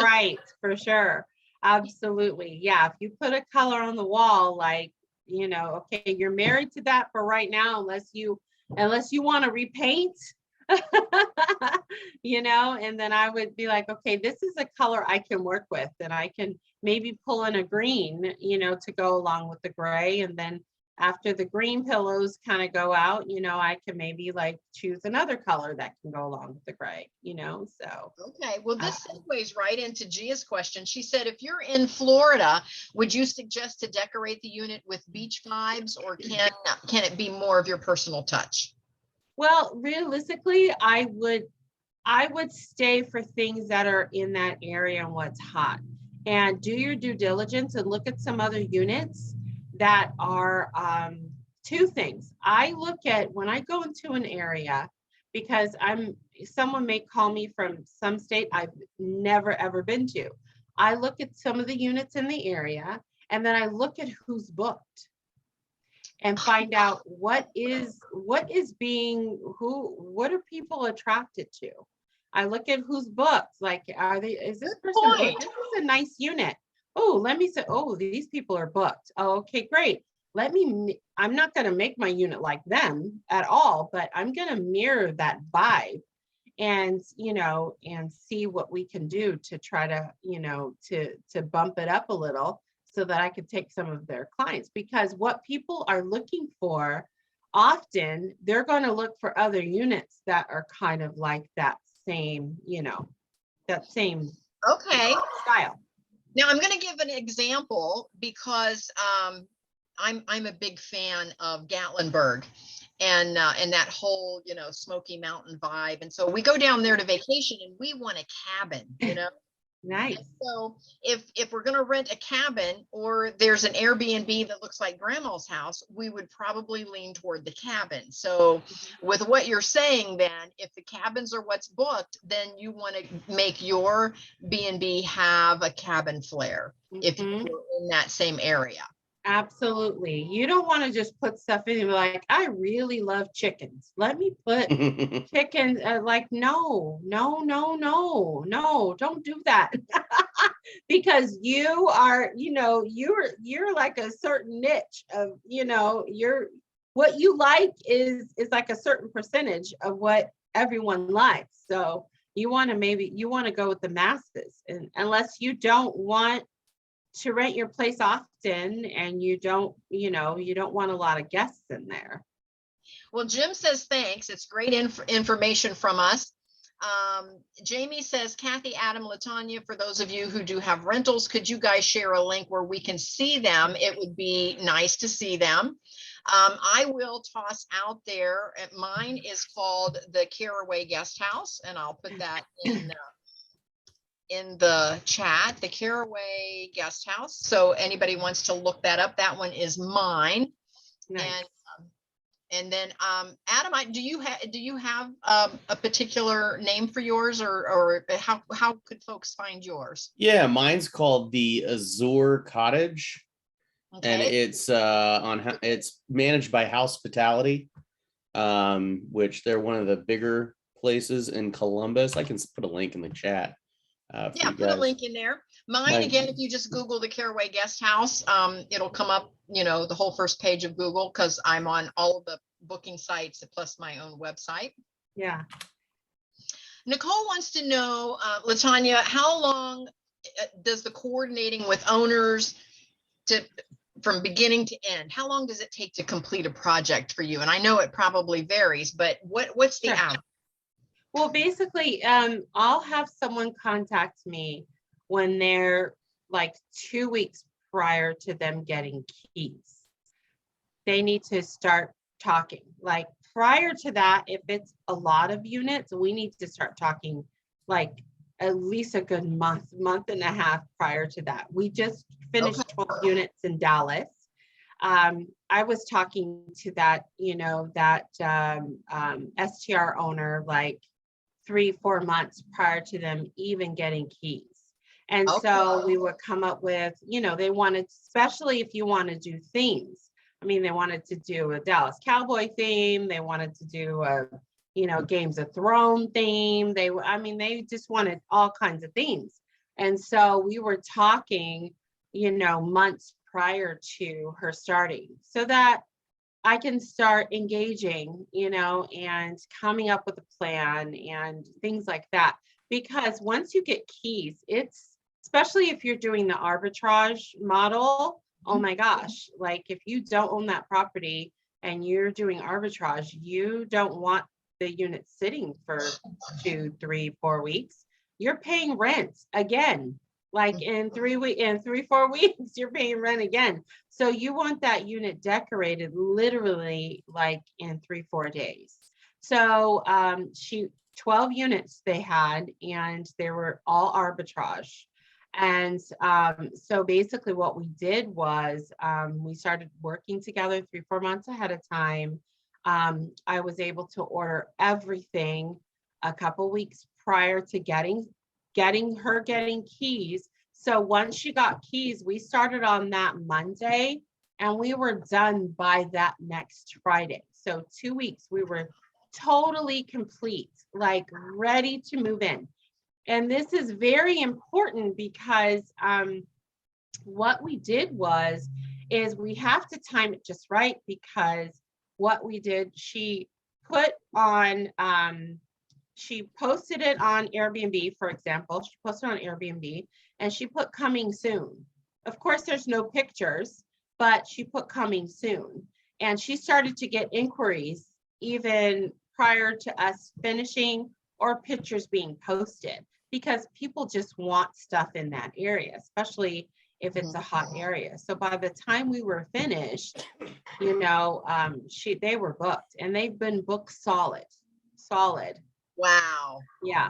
Speaker 2: right, for sure. Absolutely. Yeah. If you put a color on the wall, like, you know, okay, you're married to that for right now, unless you want to repaint, you know, and then I would be like, okay, this is a color I can work with, and I can maybe pull in a green, you know, to go along with the gray. And then after the green pillows kind of go out, you know, I can maybe like choose another color that can go along with the gray, you know, so.
Speaker 1: Okay, well, this segues right into Gia's question. She said, if you're in Florida, would you suggest to decorate the unit with beach vibes, or can it be more of your personal touch?
Speaker 2: Well, realistically, I would stay for things that are in that area and what's hot, and do your due diligence and look at some other units that are two things. I look at when I go into an area, because someone may call me from some state I've never ever been to. I look at some of the units in the area, and then I look at who's booked and find out what are people attracted to. I look at who's booked, like, is this person booked? This is a nice unit. Oh, let me say, oh, these people are booked. Oh, okay, great. I'm not going to make my unit like them at all, but I'm going to mirror that vibe and, you know, and see what we can do to try to, you know, to bump it up a little so that I could take some of their clients. Because what people are looking for, often they're going to look for other units that are kind of like that same, you know, that same style.
Speaker 1: Now I'm going to give an example because I'm a big fan of Gatlinburg and that whole, you know, Smoky Mountain vibe. And so we go down there to vacation and we want a cabin, you know.
Speaker 2: Nice.
Speaker 1: And so if we're going to rent a cabin, or there's an Airbnb that looks like grandma's house, we would probably lean toward the cabin. So with what you're saying, then if the cabins are what's booked, then you want to make your B&B have a cabin flair if you're in that same area.
Speaker 2: Absolutely. You don't want to just put stuff in and be like, I really love chickens. Let me put chickens. Like, no, don't do that. Because you are, you know, you're like a certain niche of, you know, what you like is like a certain percentage of what everyone likes. So you want to go with the masses, and unless you don't want to rent your place often and you don't want a lot of guests in there.
Speaker 1: Well, Jim says thanks. It's great information from us. Jamie says, Kathy, Adam, LaTanya, for those of you who do have rentals, could you guys share a link where we can see them? It would be nice to see them. I will toss out there. Mine is called the Caraway Guest House, and I'll put that in the chat, the Caraway Guest House. So anybody wants to look that up, that one is mine. Nice. And then Adam, do you have a particular name for yours, or how could folks find yours?
Speaker 3: Yeah, mine's called the Azure Cottage. Okay. And it's managed by Hospitality, which they're one of the bigger places in Columbus. I can put a link in the chat.
Speaker 1: Yeah, put a link in there. Mine, again, if you just Google the Caraway Guest House, it'll come up, you know, the whole first page of Google, because I'm on all of the booking sites plus my own website.
Speaker 2: Yeah.
Speaker 1: Nicole wants to know, LaTanya, how long does the coordinating with owners from beginning to end, how long does it take to complete a project for you? And I know it probably varies, but what's the average?
Speaker 2: Well, basically, I'll have someone contact me when they're like 2 weeks prior to them getting keys. They need to start talking. Like prior to that, if it's a lot of units, we need to start talking like at least a good month and a half prior to that. We just finished 12 units in Dallas. I was talking to that, that STR owner like 3-4 months prior to them even getting keys. And so we would come up with, they wanted, especially if you want to do themes. I mean, they wanted to do a Dallas Cowboy theme. They wanted to do a, Games of Thrones theme. They just wanted all kinds of themes. And so we were talking, months prior to her starting so that I can start engaging, and coming up with a plan and things like that. Because once you get keys, especially if you're doing the arbitrage model, oh my gosh, like if you don't own that property and you're doing arbitrage, you don't want the unit sitting for 2, 3, 4 weeks. You're paying rent again. Like in 3-4 weeks, you're paying rent again. So you want that unit decorated literally like in 3-4 days. So 12 units they had, and they were all arbitrage. And so basically what we did was we started working together 3-4 months ahead of time. I was able to order everything a couple weeks prior to getting keys. So once she got keys, we started on that Monday and we were done by that next Friday. So 2 weeks, we were totally complete, like ready to move in. And this is very important because what we did is we have to time it just right, because what we did, she posted it on Airbnb, for example. She posted on Airbnb and she put coming soon. Of course, there's no pictures, but she put coming soon. And she started to get inquiries even prior to us finishing or pictures being posted, because people just want stuff in that area, especially if it's a hot area. So by the time we were finished, they were booked, and they've been booked solid.
Speaker 1: Wow.
Speaker 2: Yeah.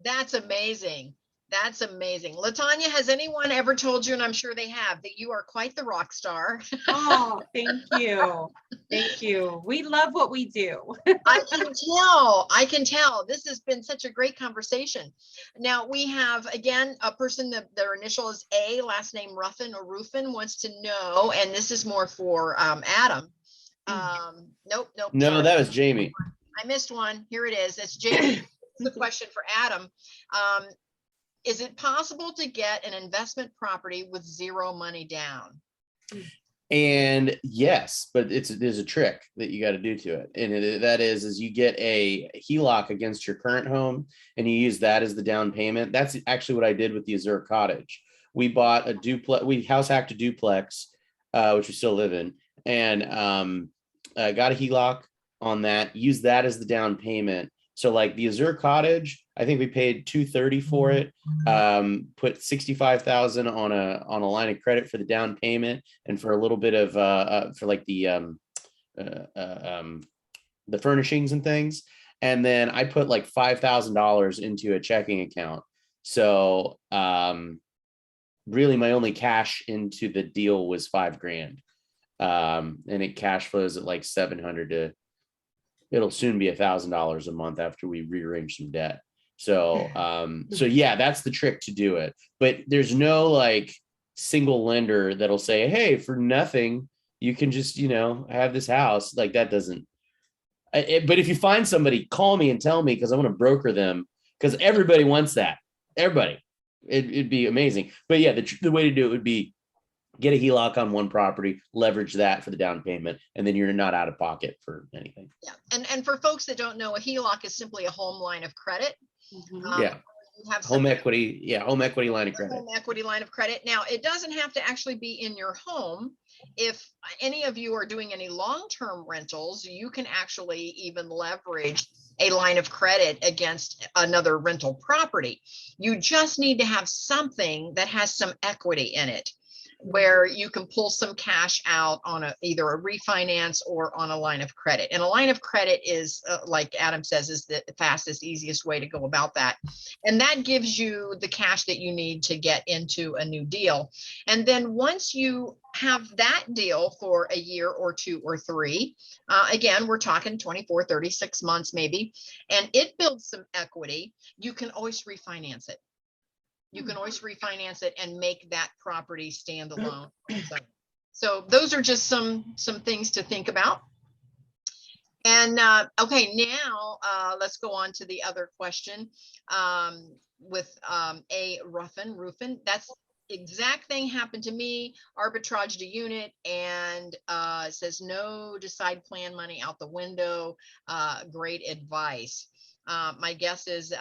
Speaker 1: That's amazing. That's amazing. LaTanya, has anyone ever told you, and I'm sure they have, that you are quite the rock star?
Speaker 2: Oh, thank you. Thank you. We love what we do.
Speaker 1: I can tell. This has been such a great conversation. Now we have, again, a person that their initial is A, last name Ruffin or Rufin, wants to know, and this is more for Adam. Nope.
Speaker 3: No,
Speaker 1: sorry.
Speaker 3: that was Jamie.
Speaker 1: I missed one. Here it is. It's Jamie. The question for Adam. Is it possible to get an investment property with zero money down?
Speaker 3: And yes, but there's a trick that you got to do to it. And that is you get a HELOC against your current home and you use that as the down payment. That's actually what I did with the Azure Cottage. We bought a duplex, we house hacked a duplex, which we still live in, and got a HELOC on that, use that as the down payment. So like the Azure Cottage, I think we paid $230 for it. Put $65,000 on a line of credit for the down payment and for a little bit of for like the furnishings and things. And then I put like $5,000 into a checking account. So really my only cash into the deal was $5,000. And it cash flows at like $700 to, it'll soon be $1,000 a month after we rearrange some debt. So, so yeah, that's the trick to do it. But there's no like single lender that'll say, hey, for nothing, you can just, have this house. Like that doesn't, but if you find somebody, call me and tell me, because I want to broker them, because everybody wants that. Everybody, it'd be amazing. But yeah, the way to do it would be get a HELOC on one property, leverage that for the down payment, and then you're not out of pocket for anything.
Speaker 1: Yeah, and for folks that don't know, a HELOC is simply a home line of credit.
Speaker 3: Yeah. Home equity. Yeah. Home equity line of credit.
Speaker 1: Home equity line of credit. Now, it doesn't have to actually be in your home. If any of you are doing any long-term rentals, you can actually even leverage a line of credit against another rental property. You just need to have something that has some equity in it. where you can pull some cash out on either a refinance or on a line of credit. And a line of credit is, like Adam says, is the fastest, easiest way to go about that. And that gives you the cash that you need to get into a new deal. And then once you have that deal for a year or 2 or 3, again, we're talking 24, 36 months maybe, and it builds some equity, you can always refinance it. You can always refinance it and make that property stand alone. So those are just some things to think about. And okay, now let's go on to the other question with A. Ruffin. That's exact thing happened to me. Arbitraged a unit and says no, decide plan money out the window. Great advice. My guess is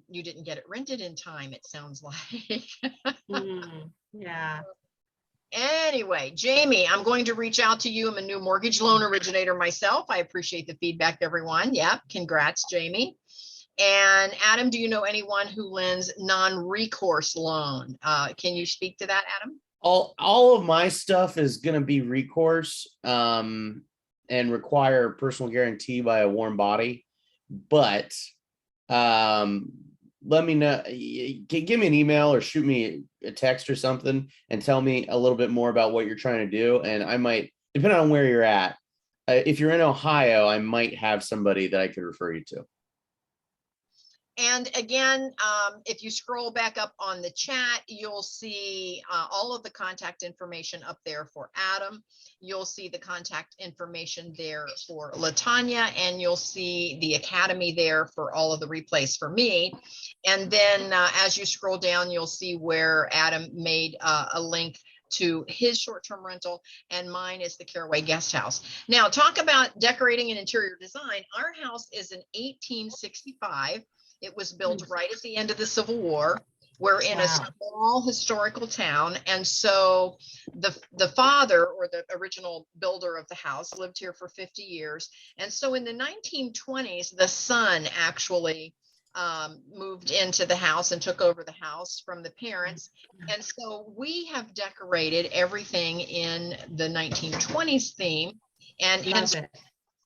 Speaker 1: you didn't get it rented in time, it sounds like.
Speaker 2: Yeah.
Speaker 1: Anyway, Jamie, I'm going to reach out to you. I'm a new mortgage loan originator myself. I appreciate the feedback, everyone. Yeah, congrats, Jamie. And Adam, do you know anyone who lends non-recourse loan? Can you speak to that, Adam?
Speaker 3: All of my stuff is going to be recourse and require personal guarantee by a warm body. But let me know, give me an email or shoot me a text or something and tell me a little bit more about what you're trying to do. And I might, depending on where you're at, if you're in Ohio, I might have somebody that I could refer you to.
Speaker 1: And again, if you scroll back up on the chat, you'll see all of the contact information up there for Adam. You'll see the contact information there for LaTanya, and you'll see the academy there for all of the replays for me. And then as you scroll down, you'll see where Adam made a link to his short-term rental, and mine is the Caraway Guest House. Now, talk about decorating and interior design. Our house is an 1865. It was built right at the end of the Civil War. We're in a small historical town. And so the father, or the original builder of the house, lived here for 50 years. And so in the 1920s, the son actually moved into the house and took over the house from the parents. And so we have decorated everything in the 1920s theme.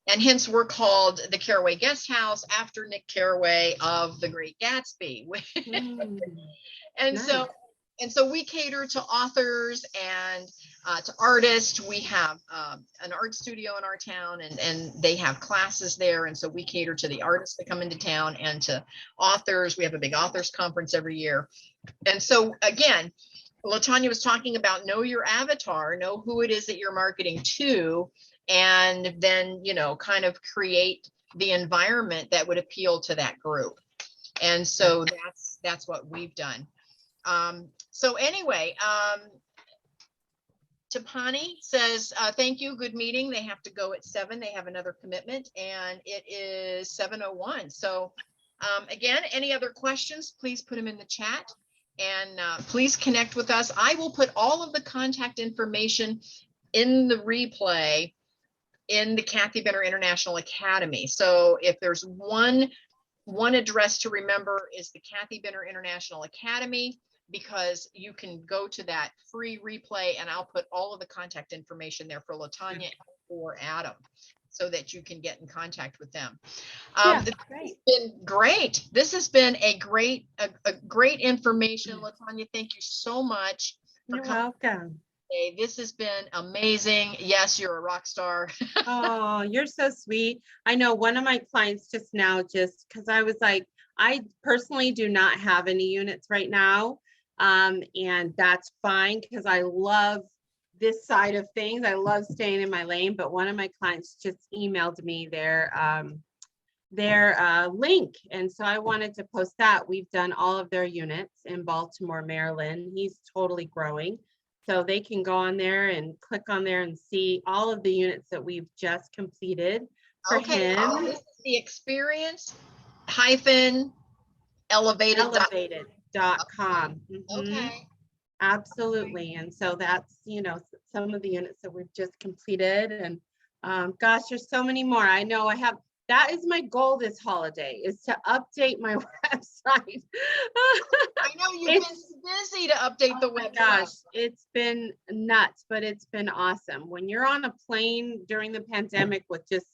Speaker 1: And hence we're called the Caraway Guest House after Nick Carraway of The Great Gatsby. And so we cater to authors and to artists. We have an art studio in our town, and they have classes there. And so we cater to the artists that come into town and to authors. We have a big authors conference every year. And so again, LaTanya was talking about know your avatar, know who it is that you're marketing to, and then, you know, kind of create the environment that would appeal to that group. And so that's what we've done. So anyway, Tapani says, thank you, good meeting. They have to go at 7. They have another commitment, and it is 7:01. So again, any other questions, please put them in the chat, and please connect with us. I will put all of the contact information in the replay in the Kathy Vinner International Academy. So if there's one address to remember is the Kathy Vinner International Academy, because you can go to that free replay, and I'll put all of the contact information there for LaTanya or Adam, so that you can get in contact with them. This has been great. This has been a great information. LaTanya, thank you so much for coming.
Speaker 2: You're welcome.
Speaker 1: This has been amazing. Yes, you're a rock star.
Speaker 2: Oh, you're so sweet. I know one of my clients just now, just because I was like, I personally do not have any units right now. And that's fine, because I love this side of things. I love staying in my lane. But one of my clients just emailed me their link. And so I wanted to post that. We've done all of their units in Baltimore, Maryland. He's totally growing. So they can go on there and click on there and see all of the units that we've just completed for him.
Speaker 1: This is the experience-elevated.com. Okay.
Speaker 2: Absolutely. And so that's, you know, some of the units that we've just completed. And gosh, there's so many more. I know that is my goal this holiday, is to update my website.
Speaker 1: I know you've been busy me to update the
Speaker 2: Oh my
Speaker 1: website.
Speaker 2: gosh, it's been nuts, but it's been awesome. When you're on a plane during the pandemic with just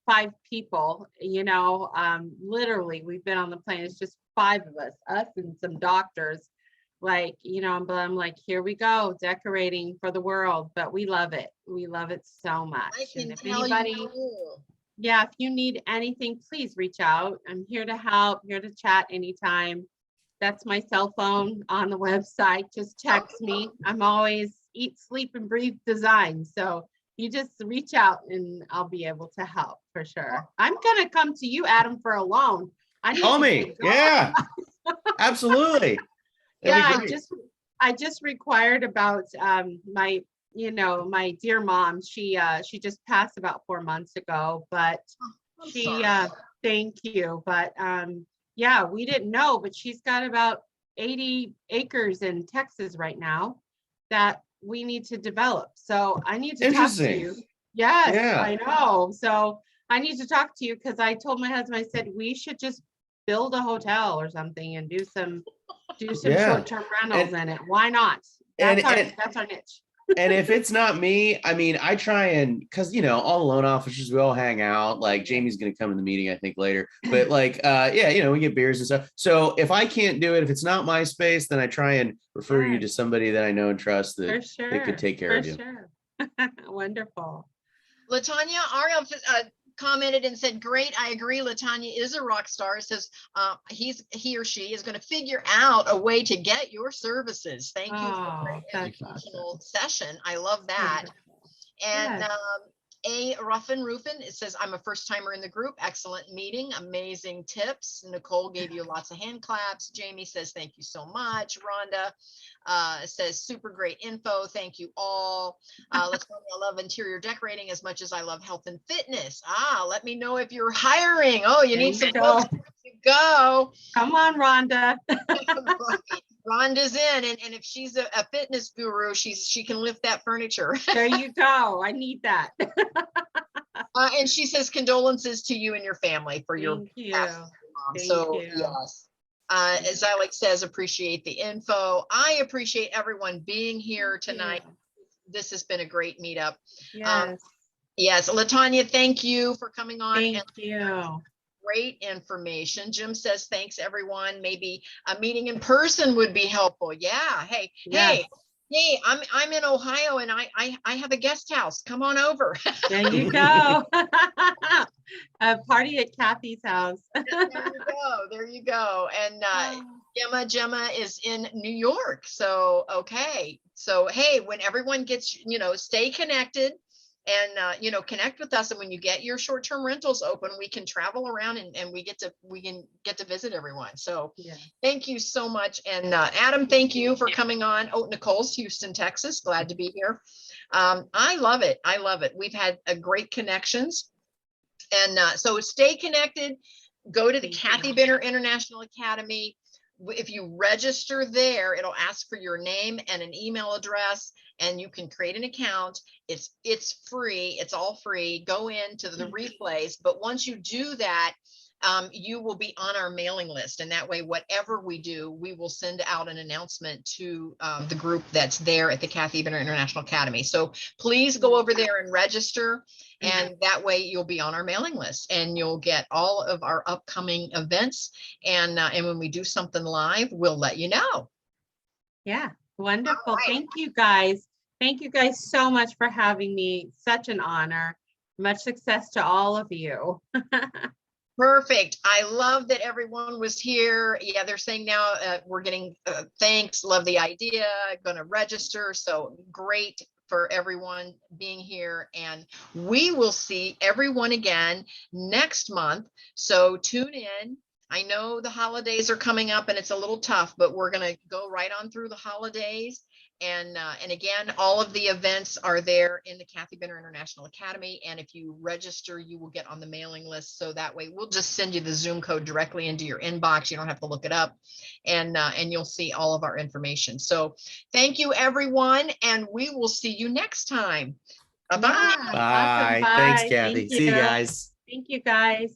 Speaker 2: 5 people, literally we've been on the plane. It's just 5 of us and some doctors. Like, but I'm like, here we go, decorating for the world. But we love it. We love it so much.
Speaker 1: I can
Speaker 2: And if
Speaker 1: tell
Speaker 2: anybody,
Speaker 1: you.
Speaker 2: yeah, if you need anything, please reach out. I'm here to help, here to chat anytime. That's my cell phone on the website. Just text me. I'm always eat, sleep, and breathe design. So you just reach out and I'll be able to help for sure. I'm gonna come to you, Adam, for a loan.
Speaker 3: Call me. Yeah, absolutely. That'd
Speaker 2: Yeah,
Speaker 3: be great.
Speaker 2: I just required about my my dear mom. She just passed about 4 months ago, but
Speaker 1: I'm
Speaker 2: she
Speaker 1: sorry.
Speaker 2: thank you. But yeah, we didn't know, but she's got about 80 acres in Texas right now that we need to develop. So I need to talk to you.
Speaker 3: Interesting.
Speaker 2: Yes,
Speaker 3: Yeah.
Speaker 2: I know. So I need to talk to you because I told my husband, I said, we should just build a hotel or something and do some
Speaker 3: Yeah.
Speaker 2: short-term rentals
Speaker 3: And
Speaker 2: in it. Why not?
Speaker 3: and
Speaker 2: That's our niche.
Speaker 3: and if it's not me, I mean, I try and because all the loan officers, we all hang out. Like Jamie's gonna come to the meeting, I think, later. But like yeah, we get beers and stuff. So if I can't do it, if it's not my space, then I try and refer you to somebody that I know and trust
Speaker 2: For
Speaker 3: that
Speaker 2: sure.
Speaker 3: that could take care
Speaker 2: For
Speaker 3: of you.
Speaker 2: sure. Wonderful.
Speaker 1: LaTanya, Ariel commented and said, great, I agree. LaTanya is a rock star. Says he or she is going to figure out a way to get your services. Thank you for a great
Speaker 2: That's
Speaker 1: educational session. I love that. And
Speaker 2: Yes.
Speaker 1: A Ruffin Rufin, it says, I'm a first timer in the group. Excellent meeting. Amazing tips. Nicole gave you lots of hand claps. Jamie says, thank you so much. Rhonda says, super great info. Thank you all. Let's go. I love interior decorating as much as I love health and fitness. Let me know if you're hiring. Oh, you need some folks to go.
Speaker 2: Come on, Rhonda.
Speaker 1: Rhonda's in, and if she's a fitness guru, she can lift that furniture.
Speaker 2: There you go. I need that.
Speaker 1: And she says condolences to you and your family for your
Speaker 2: Thank you.
Speaker 1: passing of your mom.
Speaker 2: Thank
Speaker 1: So
Speaker 2: you.
Speaker 1: yes. As Alex says, appreciate the info. I appreciate everyone being here tonight. This has been a great meetup.
Speaker 2: Yes.
Speaker 1: Yes, LaTanya, thank you for coming on.
Speaker 2: Thank you.
Speaker 1: Great information. Jim says, thanks everyone. Maybe a meeting in person would be helpful. Yeah. Hey, I'm in Ohio and I have a guest house. Come on over.
Speaker 2: There you go. A party at Kathy's house.
Speaker 1: There you go. And Gemma is in New York. So, okay. So, hey, when everyone gets, stay connected and, connect with us. And when you get your short-term rentals open, we can travel around and we can get to visit everyone. So thank you so much. And Adam, thank you for coming on. Oh, Nicole's Houston, Texas. Glad to be here. I love it. I love it. We've had a great connections. And so stay connected. Go to the Kathy Vinner International Academy. If you register there, it'll ask for your name and an email address, and you can create an account. It's free. It's all free. Go into the replays. But once you do that, you will be on our mailing list. And that way, whatever we do, we will send out an announcement to the group that's there at the Kathy Vinner International Academy. So please go over there and register. And that way you'll be on our mailing list and you'll get all of our upcoming events. And when we do something live, we'll let you know.
Speaker 2: Yeah, wonderful. Thank you guys. Thank you guys so much for having me. Such an honor. Much success to all of you.
Speaker 1: Perfect. I love that everyone was here. Yeah, they're saying now we're getting thanks. Love the idea. Going to register. So great for everyone being here. And we will see everyone again next month. So tune in. I know the holidays are coming up and it's a little tough, but we're going to go right on through the holidays. And again, all of the events are there in the Kathy Vinner International Academy. And if you register, you will get on the mailing list. So that way we'll just send you the Zoom code directly into your inbox. You don't have to look it up, and you'll see all of our information. So thank you, everyone. And we will see you next time. Bye-bye.
Speaker 2: Yeah,
Speaker 3: Bye.
Speaker 2: awesome.
Speaker 3: Thanks,
Speaker 2: Bye.
Speaker 3: Kathy.
Speaker 2: Thank
Speaker 3: See you guys.
Speaker 2: Thank you guys.